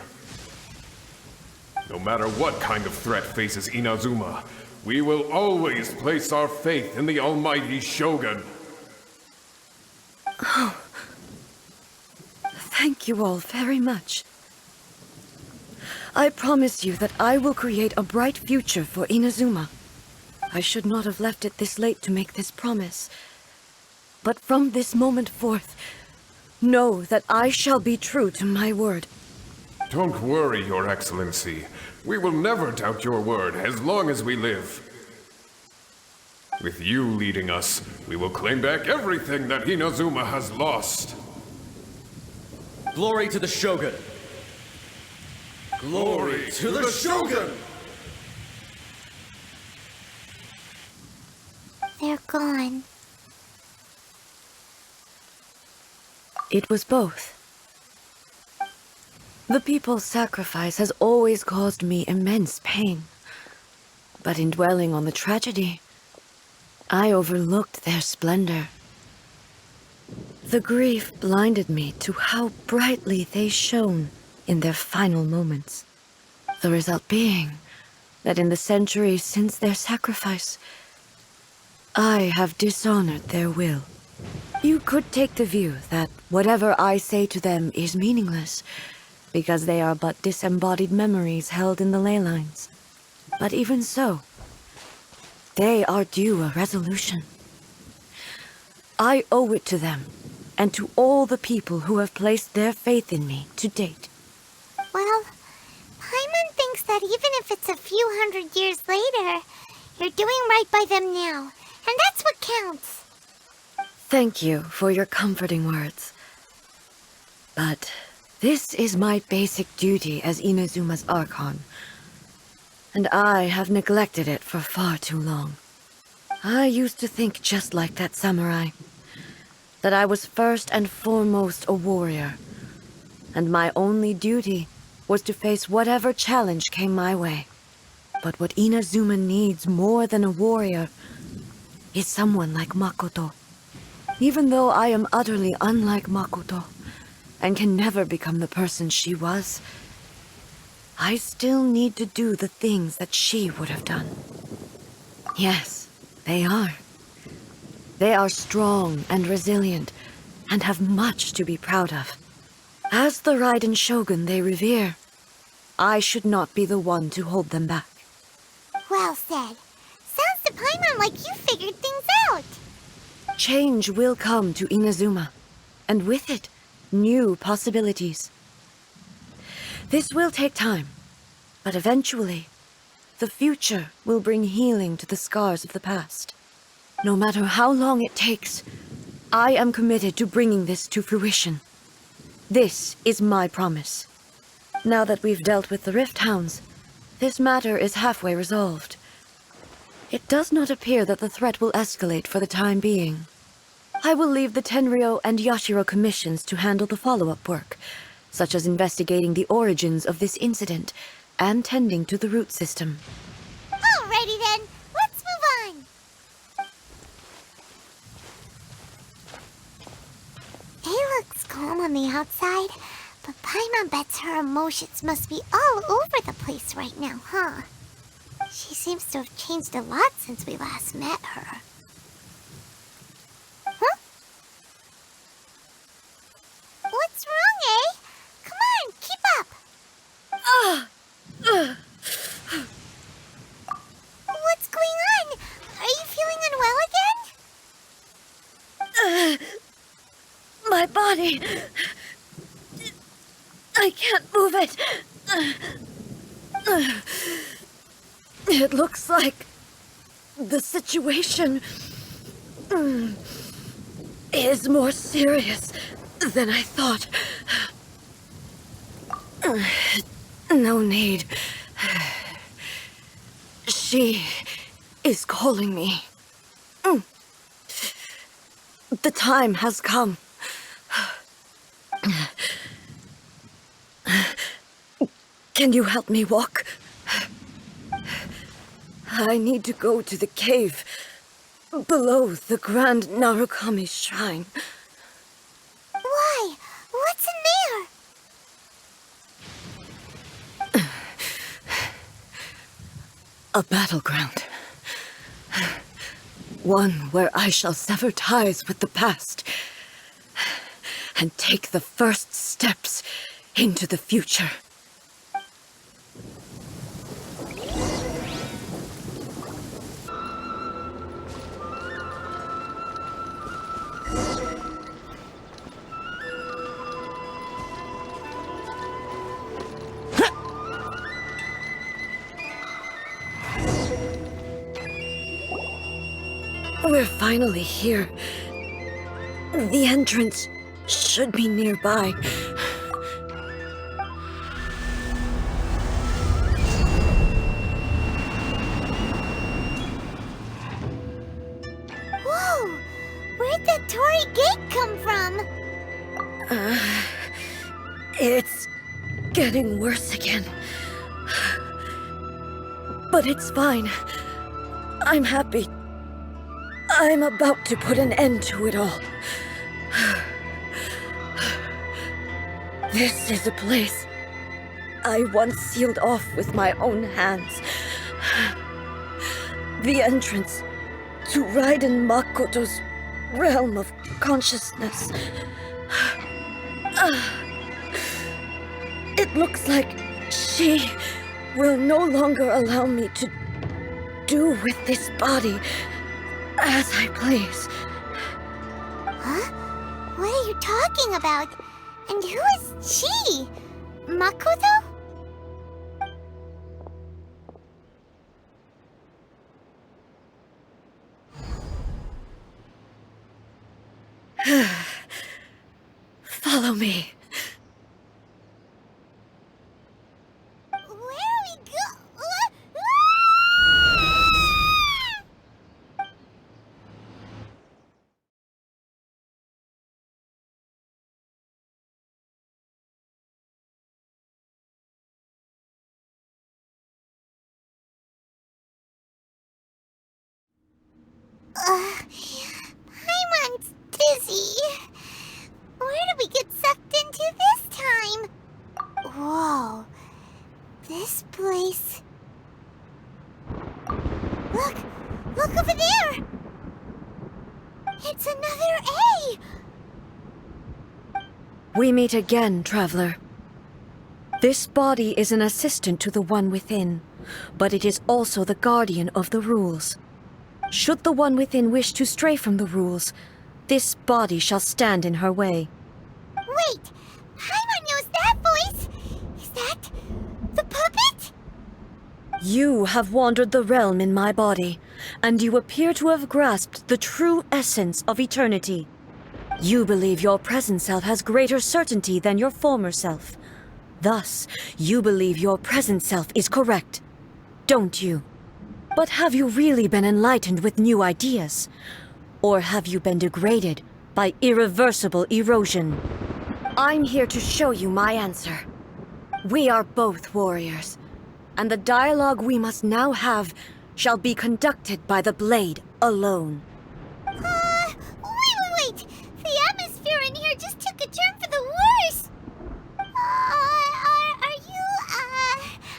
No matter what kind of threat faces Inazuma, we will always place our faith in the almighty Shogun. Oh. Thank you all very much. I promise you that I will create a bright future for Inazuma. I should not have left it this late to make this promise. But from this moment forth, know that I shall be true to my word. Don't worry, Your Excellency. We will never doubt your word as long as we live. With you leading us, we will claim back everything that Inazuma has lost. Glory to the Shogun! Glory to the Shogun! They're gone. It was both. The people's sacrifice has always caused me immense pain. But in dwelling on the tragedy, I overlooked their splendor. The grief blinded me to how brightly they shone in their final moments. The result being that in the centuries since their sacrifice, I have dishonored their will. You could take the view that whatever I say to them is meaningless, because they are but disembodied memories held in the ley lines. But even so, they are due a resolution. I owe it to them, and to all the people who have placed their faith in me to date. Well, Paimon thinks that even if it's a few hundred years later, you're doing right by them now, and that's what counts. Thank you for your comforting words. But this is my basic duty as Inazuma's Archon, and I have neglected it for far too long. I used to think just like that samurai, that I was first and foremost a warrior, and my only duty was to face whatever challenge came my way. But what Inazuma needs more than a warrior is someone like Makoto. Even though I am utterly unlike Makoto, and can never become the person she was, I still need to do the things that she would have done. Yes, they are. They are strong and resilient, and have much to be proud of. As the Raiden Shogun they revere, I should not be the one to hold them back. Well said. Sounds to Paimon like you figured things out. Change will come to Inazuma, and with it, new possibilities. This will take time, but eventually, the future will bring healing to the scars of the past. No matter how long it takes, I am committed to bringing this to fruition. This is my promise. Now that we've dealt with the Rift Hounds, this matter is halfway resolved. It does not appear that the threat will escalate for the time being. I will leave the Tenryo and Yashiro commissions to handle the follow-up work, such as investigating the origins of this incident and tending to the root system. Alrighty then, let's move on. It looks calm on the outside, but Paimon bets her emotions must be all over the place right now, huh? She seems to have changed a lot since we last met her. Huh? What's wrong, eh? Come on, keep up! What's going on? Are you feeling unwell again? My body... I can't move it. It looks like the situation is more serious than I thought. No need. She is calling me. The time has come. Can you help me walk? I need to go to the cave below the Grand Narukami Shrine. Why? What's in there? A battleground. One where I shall sever ties with the past and take the first steps into the future. We're finally here. The entrance should be nearby. Whoa! Where'd that Torii gate come from? It's getting worse again. But it's fine. I'm happy. I'm about to put an end to it all. This is a place I once sealed off with my own hands. The entrance to Raiden Makoto's realm of consciousness. It looks like she will no longer allow me to do with this body as I please. Huh? What are you talking about? And who is she? Makoto? Follow me. Where are we go? Paimon's dizzy. Where did we get sucked into this time? Whoa. This place... Look! Look over there! It's another A! We meet again, traveler. This body is an assistant to the one within, but it is also the guardian of the rules. Should the one within wish to stray from the rules, this body shall stand in her way. Wait! Paimon knows that voice! Is that... the puppet? You have wandered the realm in my body, and you appear to have grasped the true essence of eternity. You believe your present self has greater certainty than your former self. Thus, you believe your present self is correct, don't you? But have you really been enlightened with new ideas? Or have you been degraded by irreversible erosion? I'm here to show you my answer. We are both warriors, and the dialogue we must now have shall be conducted by the blade alone. Wait! The atmosphere in here just took a turn for the worse!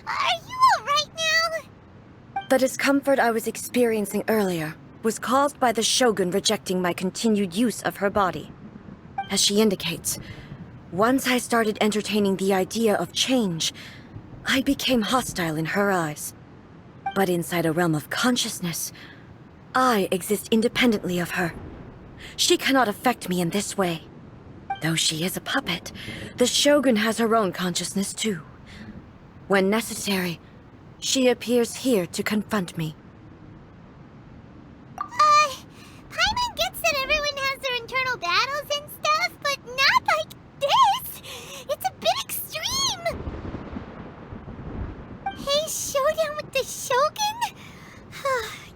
Are you alright now? The discomfort I was experiencing earlier was caused by the Shogun rejecting my continued use of her body. As she indicates, once I started entertaining the idea of change, I became hostile in her eyes. But inside a realm of consciousness, I exist independently of her. She cannot affect me in this way. Though she is a puppet, the Shogun has her own consciousness too. When necessary, she appears here to confront me. Paimon gets that everyone has their internal battles and stuff, but not like this! It's a bit extreme! Hey, showdown with the Shogun?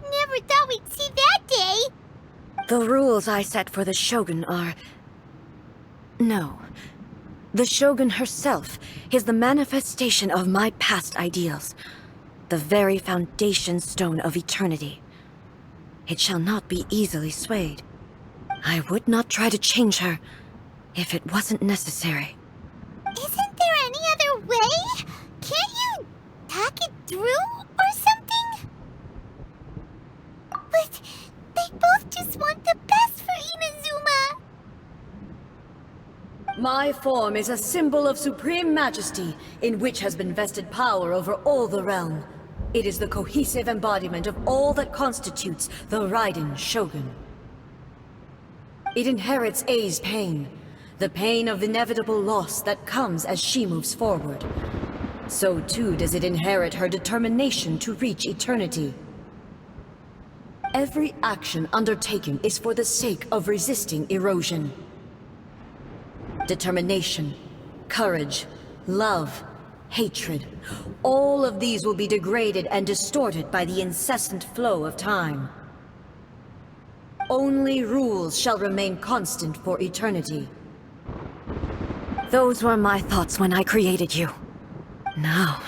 Never thought we'd see that day! The rules I set for the Shogun are... No. The Shogun herself is the manifestation of my past ideals. The very foundation stone of eternity. It shall not be easily swayed. I would not try to change her if it wasn't necessary. Isn't there any other way? Can't you talk it through or something? But they both just want the best for Inazuma. My form is a symbol of supreme majesty, in which has been vested power over all the realm. It is the cohesive embodiment of all that constitutes the Raiden Shogun. It inherits Ei's pain, the pain of inevitable loss that comes as she moves forward. So too does it inherit her determination to reach eternity. Every action undertaken is for the sake of resisting erosion. Determination, courage, love, hatred, all of these will be degraded and distorted by the incessant flow of time. Only rules shall remain constant for eternity. Those were my thoughts when I created you. Now,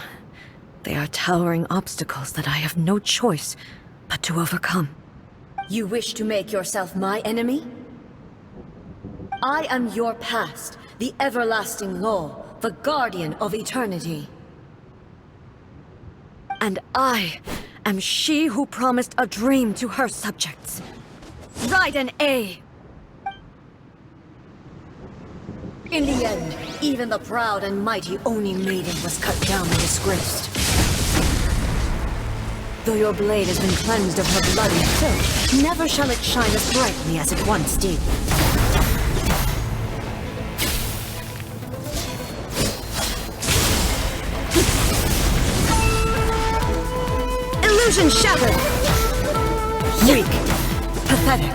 they are towering obstacles that I have no choice but to overcome. You wish to make yourself my enemy? I am your past, the everlasting law, the guardian of eternity. And I am she who promised a dream to her subjects. Raiden A. In the end, even the proud and mighty Oni maiden was cut down and disgraced. Though your blade has been cleansed of her bloody filth, never shall it shine as brightly as it once did. Illusion shattered! Weak. Pathetic.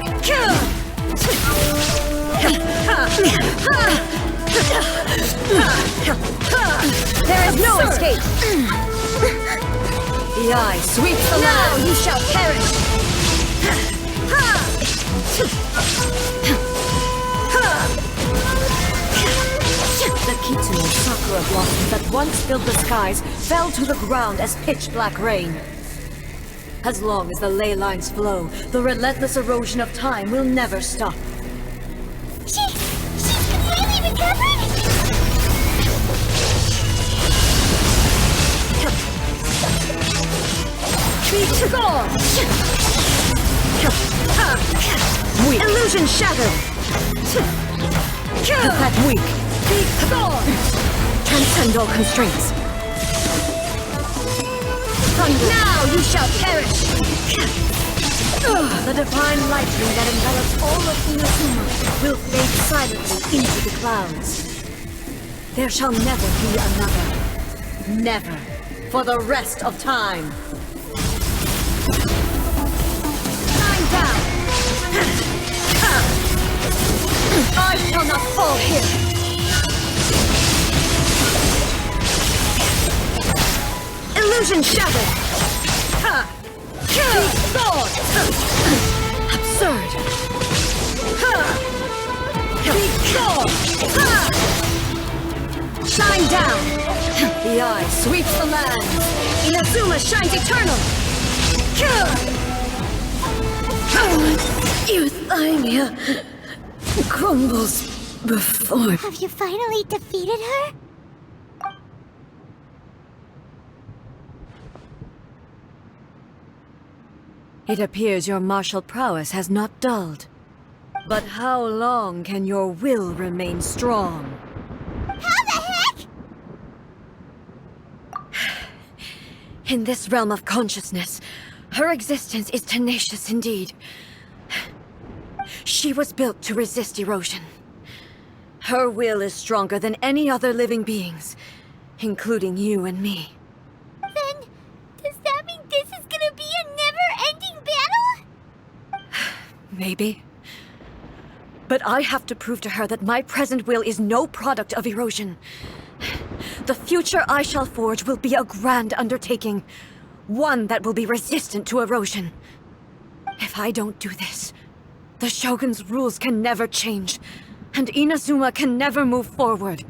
There is no escape! The eye sweeps the land! Now you shall perish! The Kitsune sakura blossoms that once filled the skies fell to the ground as pitch-black rain. As long as the ley lines flow, the relentless erosion of time will never stop. She's completely recovered? Be gone! Weak. Illusion shattered! Pathetic weak! Be gone! Transcend all constraints. Now you shall perish! The divine lightning that envelops all of Inazuma will fade silently into the clouds. There shall never be another. Never. For the rest of time. Lying down! I shall not fall here! Illusion shattered! Ha! Be gone! Absurd! Ha! Be gone! Ha! Shine down! The eye sweeps the land! Inazuma shines eternal! Euthymia crumbles before... Have you finally defeated her? It appears your martial prowess has not dulled. But how long can your will remain strong? How the heck? In this realm of consciousness, her existence is tenacious indeed. She was built to resist erosion. Her will is stronger than any other living beings, including you and me. Then, does that mean this is gonna be a never-ending battle? Maybe. But I have to prove to her that my present will is no product of erosion. The future I shall forge will be a grand undertaking, one that will be resistant to erosion. If I don't do this, the Shogun's rules can never change, and Inazuma can never move forward.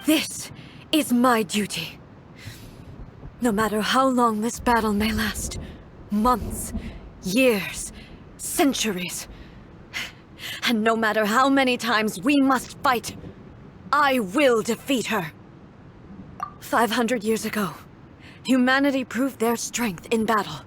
This is my duty. No matter how long this battle may last, months, years, centuries, and no matter how many times we must fight, I will defeat her. 500 years ago, humanity proved their strength in battle.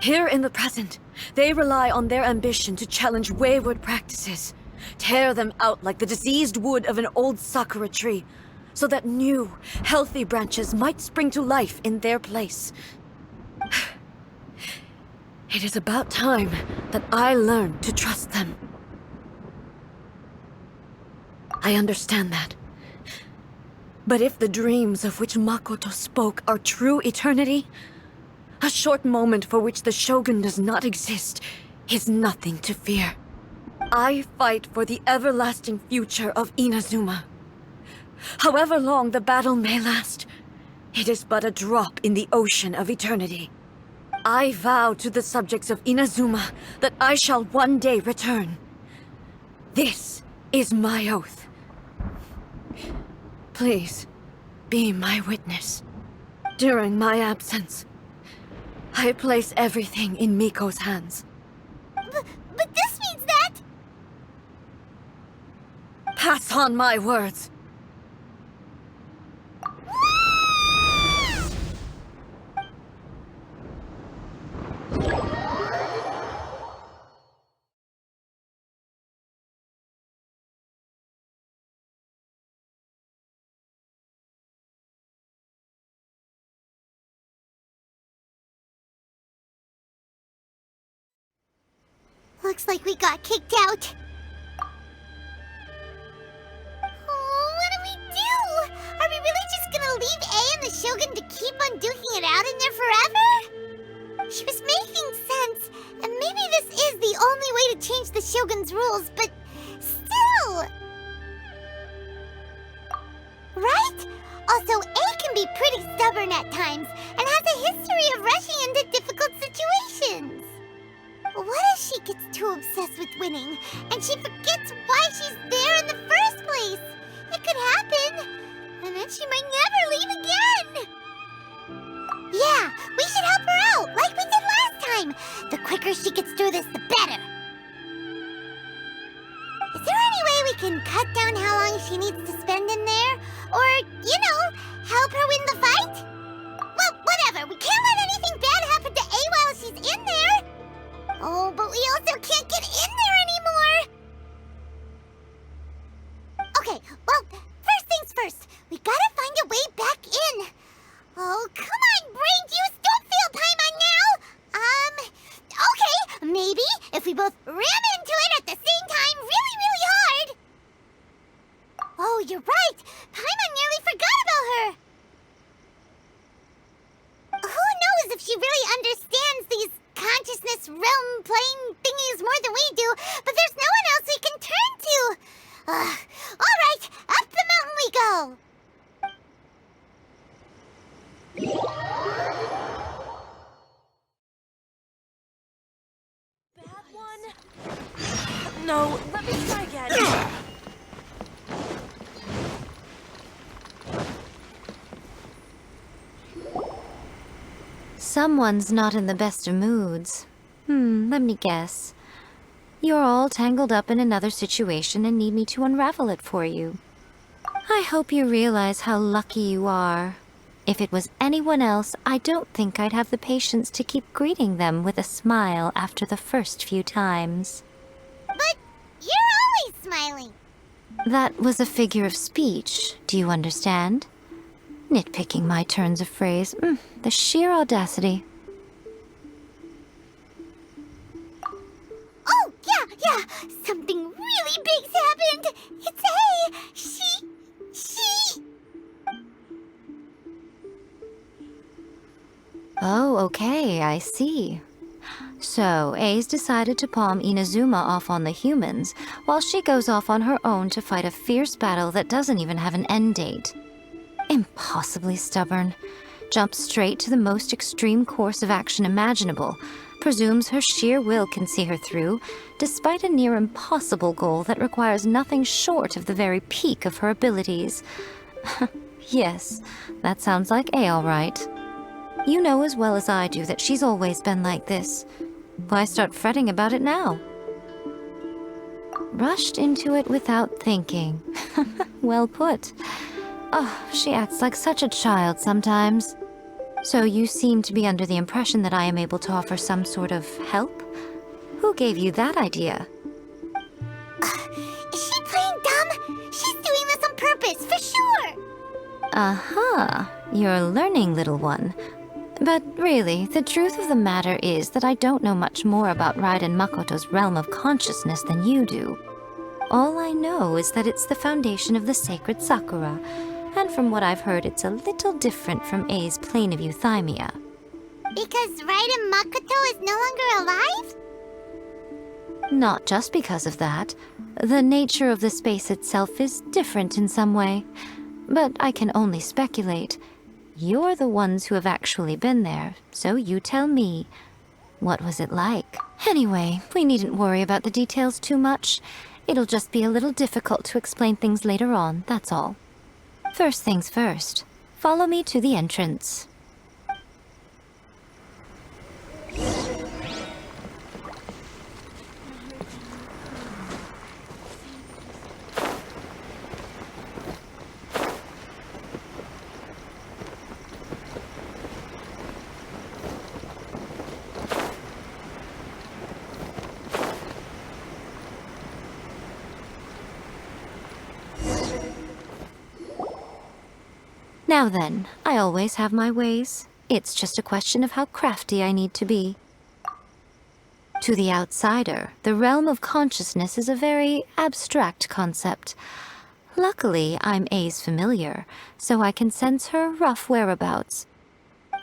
Here in the present, they rely on their ambition to challenge wayward practices, tear them out like the diseased wood of an old sakura tree, so that new, healthy branches might spring to life in their place. It is about time that I learn to trust them. I understand that. But if the dreams of which Makoto spoke are true eternity, a short moment for which the Shogun does not exist is nothing to fear. I fight for the everlasting future of Inazuma. However long the battle may last, it is but a drop in the ocean of eternity. I vow to the subjects of Inazuma that I shall one day return. This is my oath. Please, be my witness. During my absence, I place everything in Miko's hands. But this means that... Pass on my words. Looks like we got kicked out. Oh, what do we do? Are we really just gonna leave A and the Shogun to keep on duking it out in there forever? She was making sense, and maybe this is the only way to change the Shogun's rules, but still... and she forgets why she's there in the first place. It could happen, and then she might never leave again. Yeah, we should help her out, like we did last time. The quicker she gets through this, the better. Is there any way we can cut down how long she needs to spend in there? Or, help her win the fight? Well, whatever. We can't let anything bad happen to A while she's in there. Oh, but we also can't get in there anymore. Okay, well, first things first. We gotta find a way back in. Oh, come on, brain juice. Don't fail Paimon now. Okay, maybe if we both ram into it at the same time really, really hard. Oh, you're right. Paimon nearly forgot about her. Who knows if she really understands these consciousness realm plane thingies more than we do, but there's no one else we can turn to. All right, up the mountain we go. Bad one? No, let me try again. Someone's not in the best of moods. Let me guess. You're all tangled up in another situation and need me to unravel it for you. I hope you realize how lucky you are. If it was anyone else, I don't think I'd have the patience to keep greeting them with a smile after the first few times. But you're always smiling. That was a figure of speech, do you understand? Nitpicking my turns of phrase. The sheer audacity. Oh, yeah. Something really big's happened. It's A. She... Oh, okay, I see. So, A's decided to palm Inazuma off on the humans, while she goes off on her own to fight a fierce battle that doesn't even have an end date. Impossibly stubborn. Jumps straight to the most extreme course of action imaginable. Presumes her sheer will can see her through, despite a near impossible goal that requires nothing short of the very peak of her abilities. Yes, that sounds like A all right. You know as well as I do that she's always been like this. Why start fretting about it now? Rushed into it without thinking. Well put. Oh, she acts like such a child sometimes. So you seem to be under the impression that I am able to offer some sort of help? Who gave you that idea? Is she playing dumb? She's doing this on purpose, for sure. Aha, you're learning, little one. But really, the truth of the matter is that I don't know much more about Raiden Makoto's realm of consciousness than you do. All I know is that it's the foundation of the sacred Sakura, and from what I've heard, it's a little different from A's plane of euthymia. Because Raiden Makoto is no longer alive? Not just because of that. The nature of the space itself is different in some way. But I can only speculate. You're the ones who have actually been there, so you tell me. What was it like? Anyway, we needn't worry about the details too much. It'll just be a little difficult to explain things later on, that's all. First things first. Follow me to the entrance. Now then, I always have my ways. It's just a question of how crafty I need to be. To the outsider, the realm of consciousness is a very abstract concept. Luckily, I'm A's familiar, so I can sense her rough whereabouts.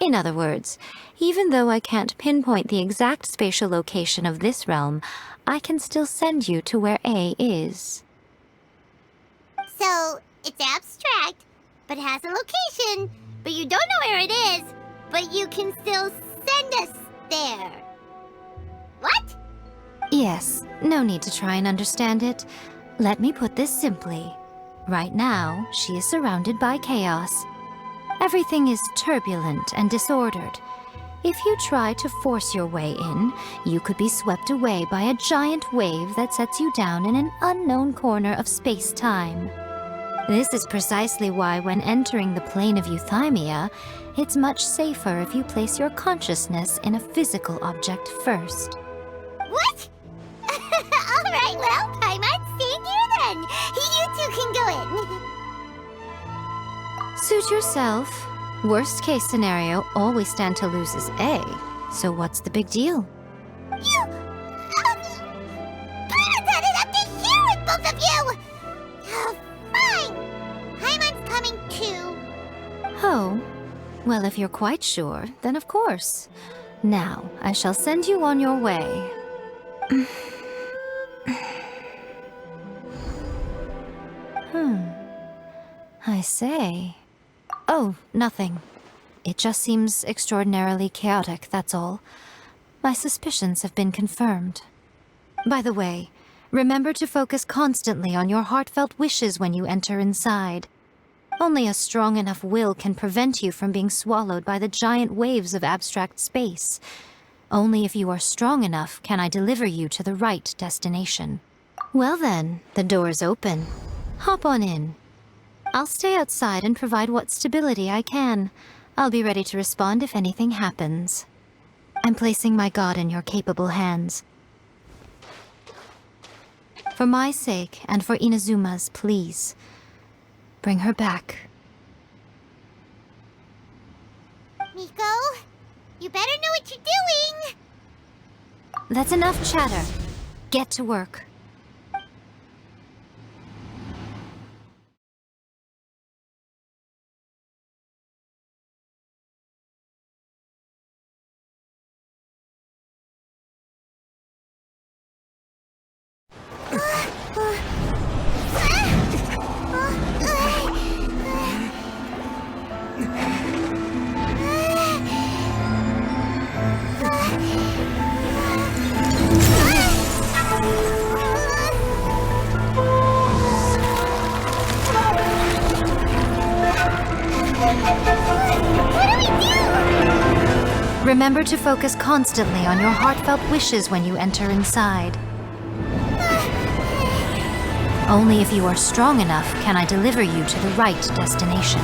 In other words, even though I can't pinpoint the exact spatial location of this realm, I can still send you to where A is. So, it's abstract, but has a location, but you don't know where it is, but you can still send us there. What? Yes, no need to try and understand it. Let me put this simply. Right now, she is surrounded by chaos. Everything is turbulent and disordered. If you try to force your way in, you could be swept away by a giant wave that sets you down in an unknown corner of space-time. This is precisely why when entering the plane of euthymia, it's much safer if you place your consciousness in a physical object first. What? Alright, well, Paimon, stay here then. You two can go in. Suit yourself. Worst case scenario, all we stand to lose is A. So what's the big deal? You... Paimon's had it up to here with both of you! Oh, fine. Paimon's coming too. Oh, well, if you're quite sure, then of course. Now, I shall send you on your way. I say... Oh, nothing. It just seems extraordinarily chaotic, that's all. My suspicions have been confirmed. By the way, remember to focus constantly on your heartfelt wishes when you enter inside. Only a strong enough will can prevent you from being swallowed by the giant waves of abstract space. Only if you are strong enough can I deliver you to the right destination. Well then, the door's open. Hop on in. I'll stay outside and provide what stability I can. I'll be ready to respond if anything happens. I'm placing my god in your capable hands. For my sake and for Inazuma's, please, bring her back. Miko, you better know what you're doing! That's enough chatter. Get to work. Remember to focus constantly on your heartfelt wishes when you enter inside. Only if you are strong enough can I deliver you to the right destination.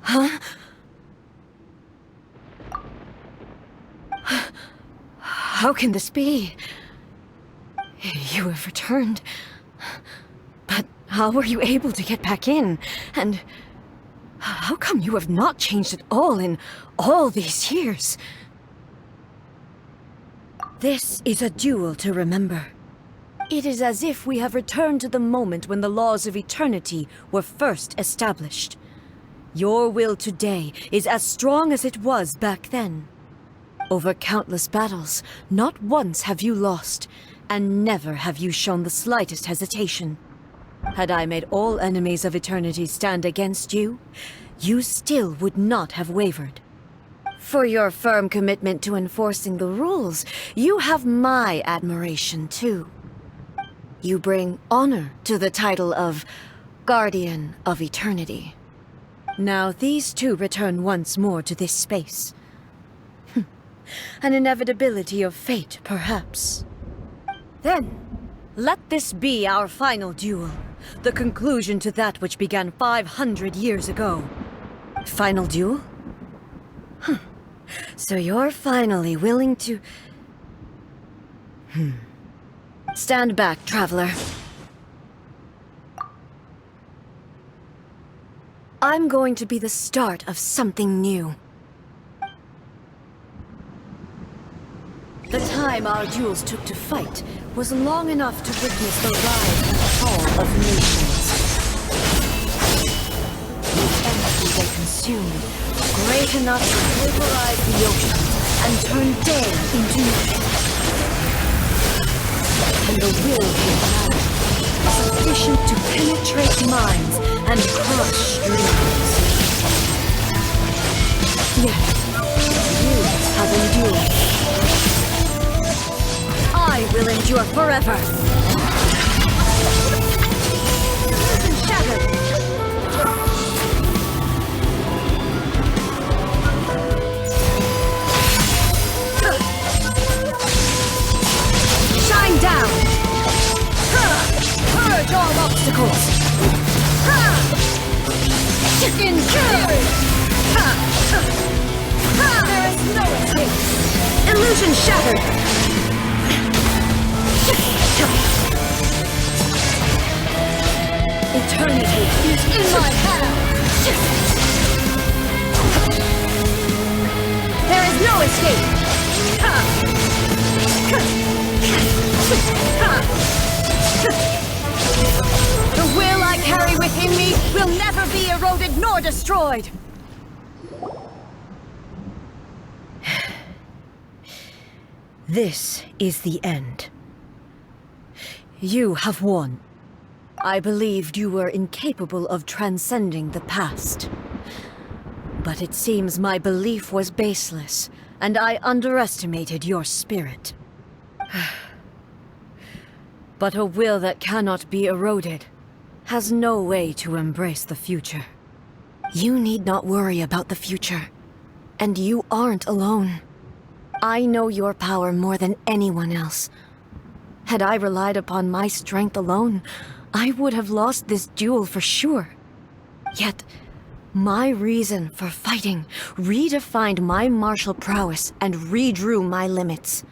Huh? How can this be? You have returned. But how were you able to get back in? And how come you have not changed at all in all these years? This is a duel to remember. It is as if we have returned to the moment when the laws of eternity were first established. Your will today is as strong as it was back then. Over countless battles, not once have you lost, and never have you shown the slightest hesitation. Had I made all enemies of eternity stand against you, you still would not have wavered. For your firm commitment to enforcing the rules, you have my admiration too. You bring honor to the title of Guardian of Eternity. Now these two return once more to this space. An inevitability of fate, perhaps. Then, let this be our final duel. The conclusion to that which began 500 years ago. Final duel? So you're finally willing to... Stand back, traveler. I'm going to be the start of something new. The time our duels took to fight was long enough to witness the rise and fall of nations. The energy they consumed, great enough to vaporize the ocean and turn day into night. And the will they had, sufficient to penetrate minds and crush dreams. Yet, you have endured. I will endure forever. Illusion shattered. Shine down. Purge all obstacles. Chicken fury. There is no escape. Illusion shattered. Eternity is in my hand! There is no escape! The will I carry within me will never be eroded nor destroyed! This is the end. You have won. I believed you were incapable of transcending the past. But it seems my belief was baseless, and I underestimated your spirit. But a will that cannot be eroded has no way to embrace the future. You need not worry about the future, and you aren't alone. I know your power more than anyone else. Had I relied upon my strength alone, I would have lost this duel for sure. Yet, my reason for fighting redefined my martial prowess and redrew my limits.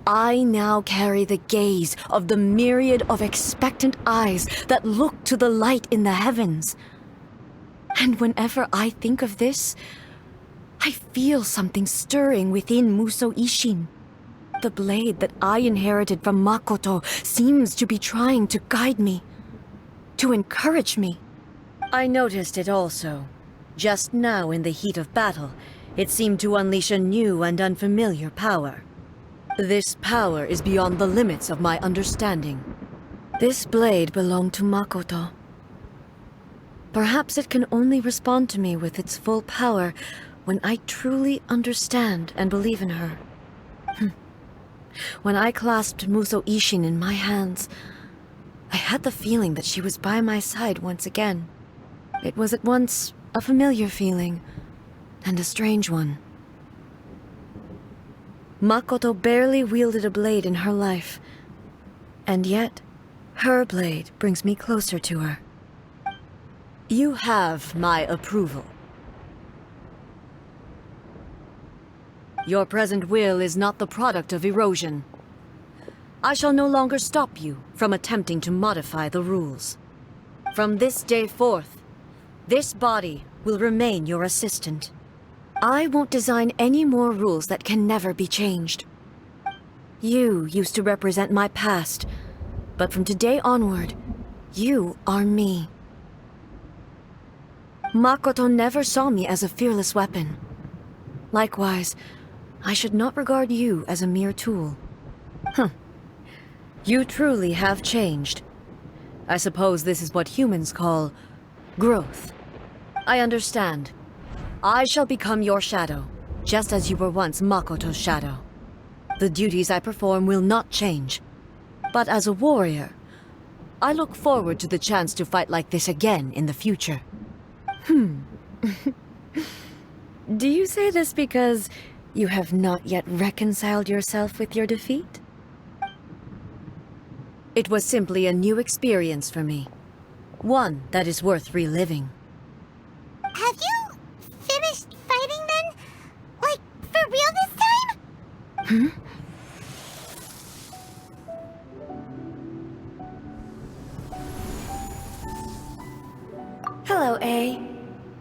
I now carry the gaze of the myriad of expectant eyes that look to the light in the heavens. And whenever I think of this, I feel something stirring within Musou Ishin. The blade that I inherited from Makoto seems to be trying to guide me, to encourage me. I noticed it also. Just now in the heat of battle, it seemed to unleash a new and unfamiliar power. This power is beyond the limits of my understanding. This blade belonged to Makoto. Perhaps it can only respond to me with its full power when I truly understand and believe in her. When I clasped Musou Ishin in my hands, I had the feeling that she was by my side once again. It was at once a familiar feeling and a strange one. Makoto barely wielded a blade in her life, and yet her blade brings me closer to her. You have my approval. Your present will is not the product of erosion. I shall no longer stop you from attempting to modify the rules. From this day forth, this body will remain your assistant. I won't design any more rules that can never be changed. You used to represent my past, but from today onward, you are me. Makoto never saw me as a fearless weapon. Likewise, I should not regard you as a mere tool. You truly have changed. I suppose this is what humans call growth. I understand. I shall become your shadow, just as you were once Makoto's shadow. The duties I perform will not change. But as a warrior, I look forward to the chance to fight like this again in the future. Do you say this because you have not yet reconciled yourself with your defeat? It was simply a new experience for me. One that is worth reliving. Have you finished fighting then? Like, for real this time? Hello, A.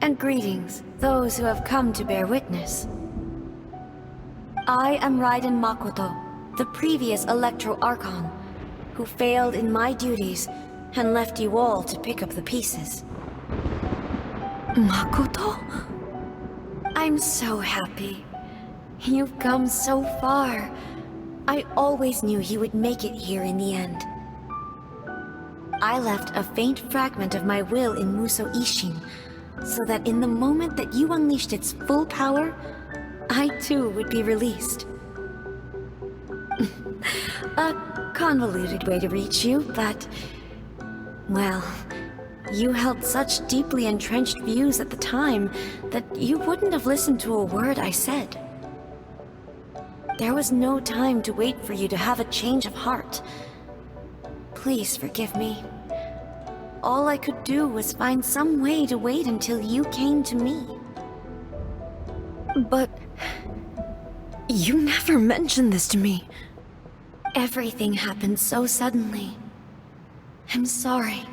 And greetings, those who have come to bear witness. I am Raiden Makoto, the previous Electro Archon, who failed in my duties and left you all to pick up the pieces. Makoto? I'm so happy. You've come so far. I always knew you would make it here in the end. I left a faint fragment of my will in Muso Ishin, so that in the moment that you unleashed its full power, I too would be released. A convoluted way to reach you, but... well, you held such deeply entrenched views at the time that you wouldn't have listened to a word I said. There was no time to wait for you to have a change of heart. Please forgive me. All I could do was find some way to wait until you came to me. But... you never mentioned this to me. Everything happened so suddenly. I'm sorry.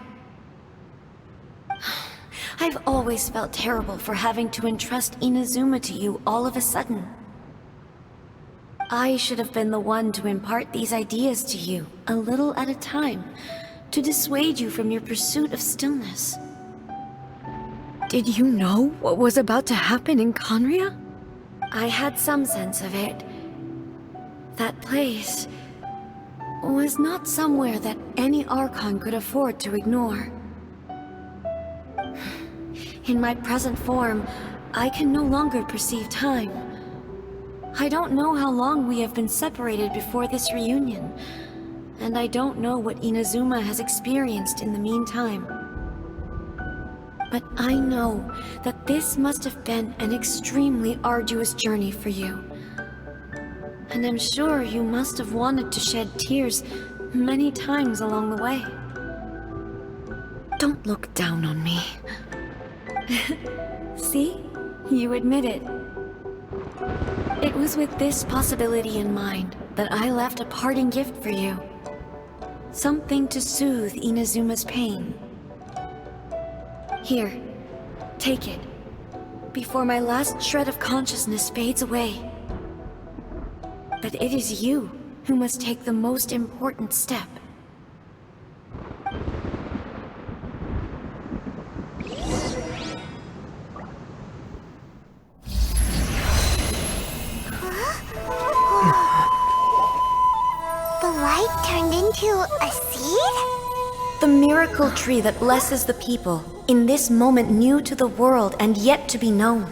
I've always felt terrible for having to entrust Inazuma to you all of a sudden. I should have been the one to impart these ideas to you, a little at a time, to dissuade you from your pursuit of stillness. Did you know what was about to happen in Conria? I had some sense of it. That place was not somewhere that any Archon could afford to ignore. In my present form, I can no longer perceive time. I don't know how long we have been separated before this reunion, and I don't know what Inazuma has experienced in the meantime. But I know that this must have been an extremely arduous journey for you. And I'm sure you must have wanted to shed tears many times along the way. Don't look down on me. See? You admit it. It was with this possibility in mind that I left a parting gift for you. Something to soothe Inazuma's pain. Here, take it, before my last shred of consciousness fades away. But it is you who must take the most important step. The light turned into a seed? The miracle tree that blesses the people, in this moment new to the world and yet to be known.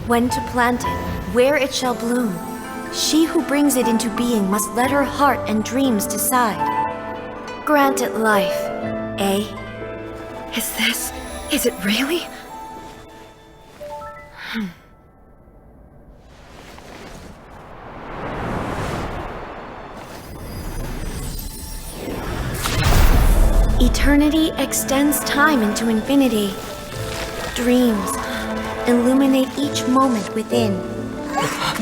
When to plant it, where it shall bloom, she who brings it into being must let her heart and dreams decide. Grant it life, eh? Is it really? Eternity extends time into infinity. Dreams illuminate each moment within.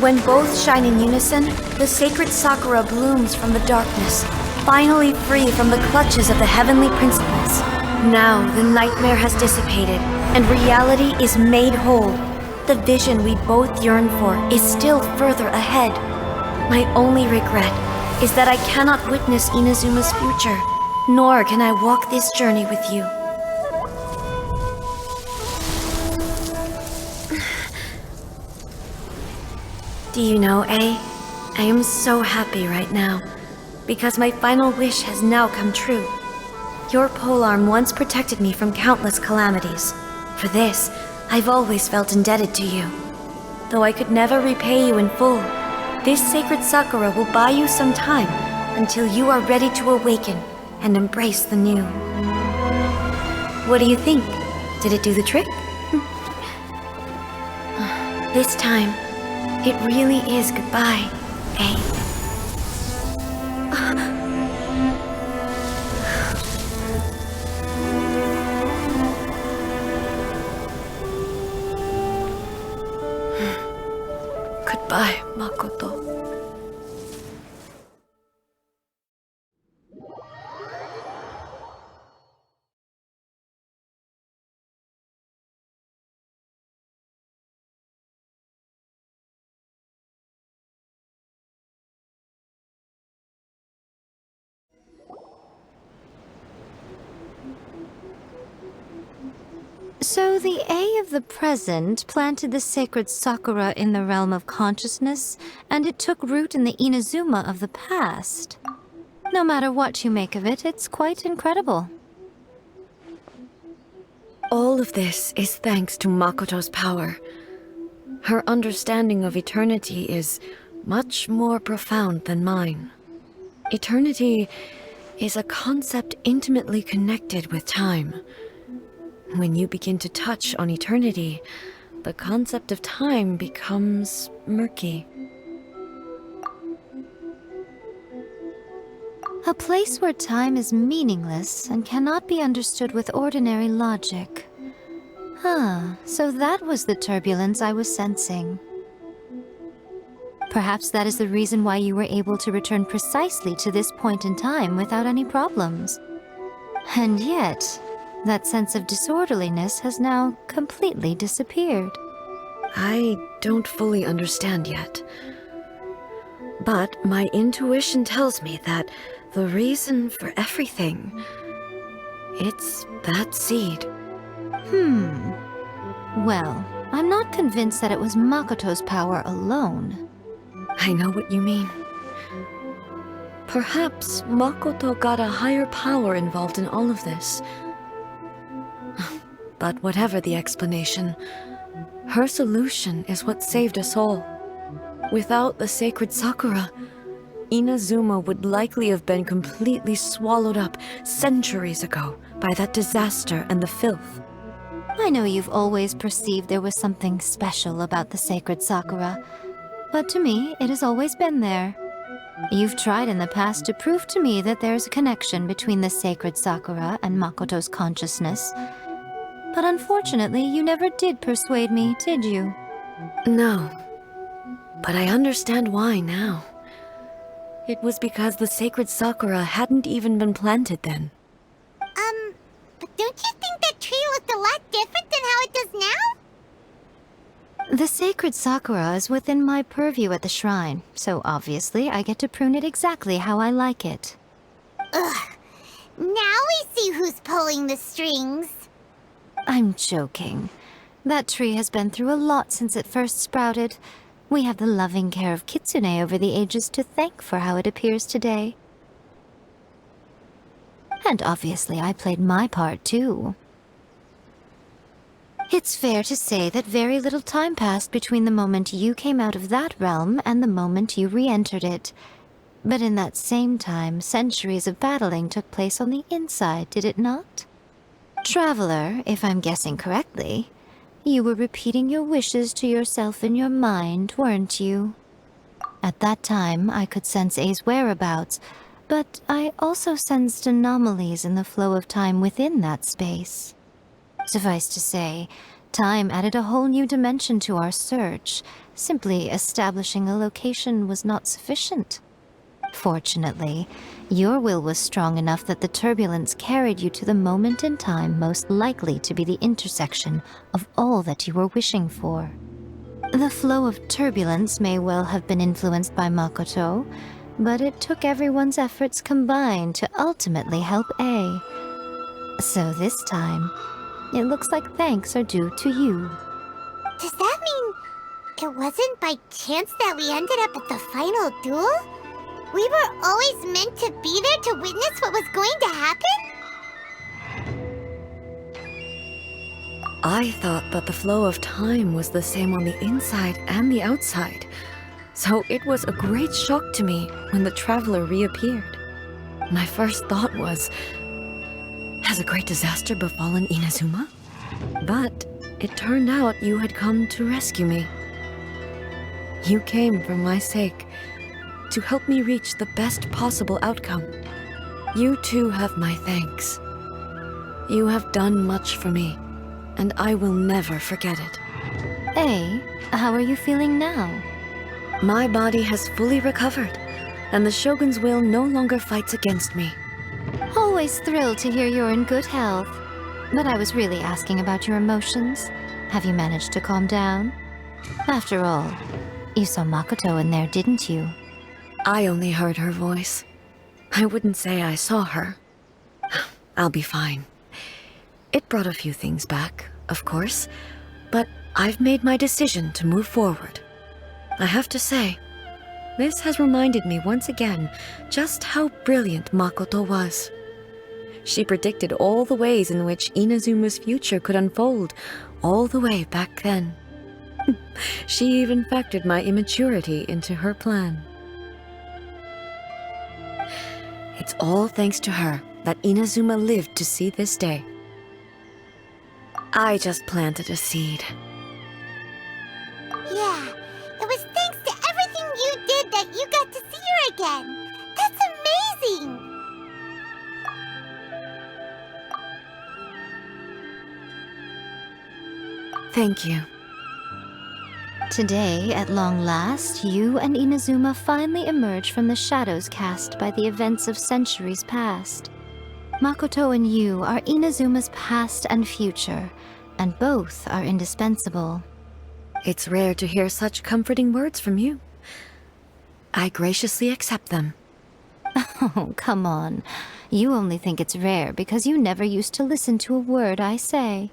When both shine in unison, the sacred Sakura blooms from the darkness, finally free from the clutches of the heavenly principles. Now the nightmare has dissipated, and reality is made whole. The vision we both yearn for is still further ahead. My only regret is that I cannot witness Inazuma's future, nor can I walk this journey with you. Do you know, A? I am so happy right now, because my final wish has now come true. Your polearm once protected me from countless calamities. For this, I've always felt indebted to you. Though I could never repay you in full, this sacred Sakura will buy you some time until you are ready to awaken and embrace the new. What do you think? Did it do the trick? This time, it really is goodbye, eh? Goodbye, Makoto. So the A of the present planted the sacred Sakura in the realm of consciousness, and it took root in the Inazuma of the past. No matter what you make of it, it's quite incredible. All of this is thanks to Makoto's power. Her understanding of eternity is much more profound than mine. Eternity is a concept intimately connected with time. When you begin to touch on eternity, the concept of time becomes murky. A place where time is meaningless and cannot be understood with ordinary logic. So that was the turbulence I was sensing. Perhaps that is the reason why you were able to return precisely to this point in time without any problems. And yet, that sense of disorderliness has now completely disappeared. I don't fully understand yet. But my intuition tells me that the reason for everything, it's that seed. Well, I'm not convinced that it was Makoto's power alone. I know what you mean. Perhaps Makoto got a higher power involved in all of this. But whatever the explanation, her solution is what saved us all. Without the sacred Sakura, Inazuma would likely have been completely swallowed up centuries ago by that disaster and the filth. I know you've always perceived there was something special about the sacred Sakura, but to me, it has always been there. You've tried in the past to prove to me that there's a connection between the sacred Sakura and Makoto's consciousness. But unfortunately, you never did persuade me, did you? No. But I understand why now. It was because the sacred Sakura hadn't even been planted then. But don't you think that tree looked a lot different than how it does now? The sacred Sakura is within my purview at the shrine, so obviously I get to prune it exactly how I like it. Ugh. Now we see who's pulling the strings. I'm joking. That tree has been through a lot since it first sprouted. We have the loving care of Kitsune over the ages to thank for how it appears today. And obviously I played my part too. It's fair to say that very little time passed between the moment you came out of that realm and the moment you re-entered it. But in that same time, centuries of battling took place on the inside, did it not? Traveler, if I'm guessing correctly, you were repeating your wishes to yourself in your mind, weren't you? At that time, I could sense A's whereabouts, but I also sensed anomalies in the flow of time within that space. Suffice to say, time added a whole new dimension to our search. Simply establishing a location was not sufficient. Fortunately, your will was strong enough that the turbulence carried you to the moment in time most likely to be the intersection of all that you were wishing for. The flow of turbulence may well have been influenced by Makoto, but it took everyone's efforts combined to ultimately help A. So this time, it looks like thanks are due to you. Does that mean it wasn't by chance that we ended up at the final duel? We were always meant to be there to witness what was going to happen? I thought that the flow of time was the same on the inside and the outside, so it was a great shock to me when the traveler reappeared. My first thought was, has a great disaster befallen Inazuma? But it turned out you had come to rescue me. You came for my sake, to help me reach the best possible outcome. You too have my thanks. You have done much for me, and I will never forget it. A, how are you feeling now? My body has fully recovered, and the Shogun's will no longer fights against me. Always thrilled to hear you're in good health. But I was really asking about your emotions. Have you managed to calm down? After all, you saw Makoto in there, didn't you? I only heard her voice. I wouldn't say I saw her. I'll be fine. It brought a few things back, of course, but I've made my decision to move forward. I have to say, this has reminded me once again just how brilliant Makoto was. She predicted all the ways in which Inazuma's future could unfold, all the way back then. She even factored my immaturity into her plan. It's all thanks to her that Inazuma lived to see this day. I just planted a seed. Yeah, it was thanks to everything you did that you got to see her again. That's amazing! Thank you. Today, at long last, you and Inazuma finally emerge from the shadows cast by the events of centuries past. Makoto and you are Inazuma's past and future, and both are indispensable. It's rare to hear such comforting words from you. I graciously accept them. Oh, come on. You only think it's rare because you never used to listen to a word I say.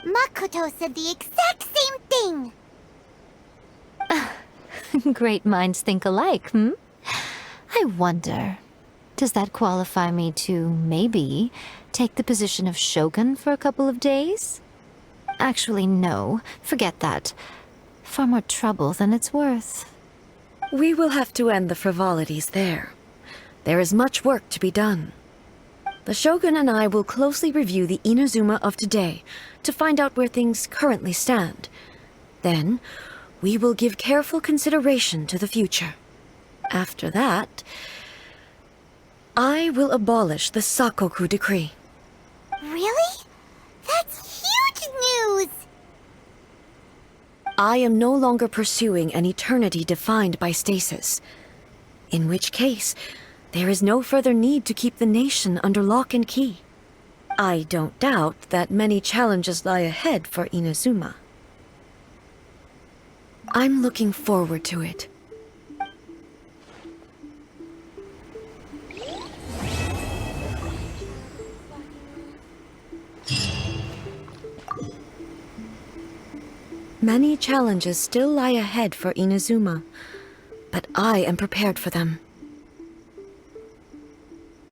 Makoto said the exact same thing! Great minds think alike, hmm? I wonder, does that qualify me to, maybe, take the position of Shogun for a couple of days? Actually, no. Forget that. Far more trouble than it's worth. We will have to end the frivolities there. There is much work to be done. The Shogun and I will closely review the Inazuma of today to find out where things currently stand. Then, we will give careful consideration to the future. After that, I will abolish the Sakoku decree. Really? That's huge news! I am no longer pursuing an eternity defined by stasis. In which case, there is no further need to keep the nation under lock and key. I don't doubt that many challenges lie ahead for Inazuma. I'm looking forward to it. Many challenges still lie ahead for Inazuma, but I am prepared for them.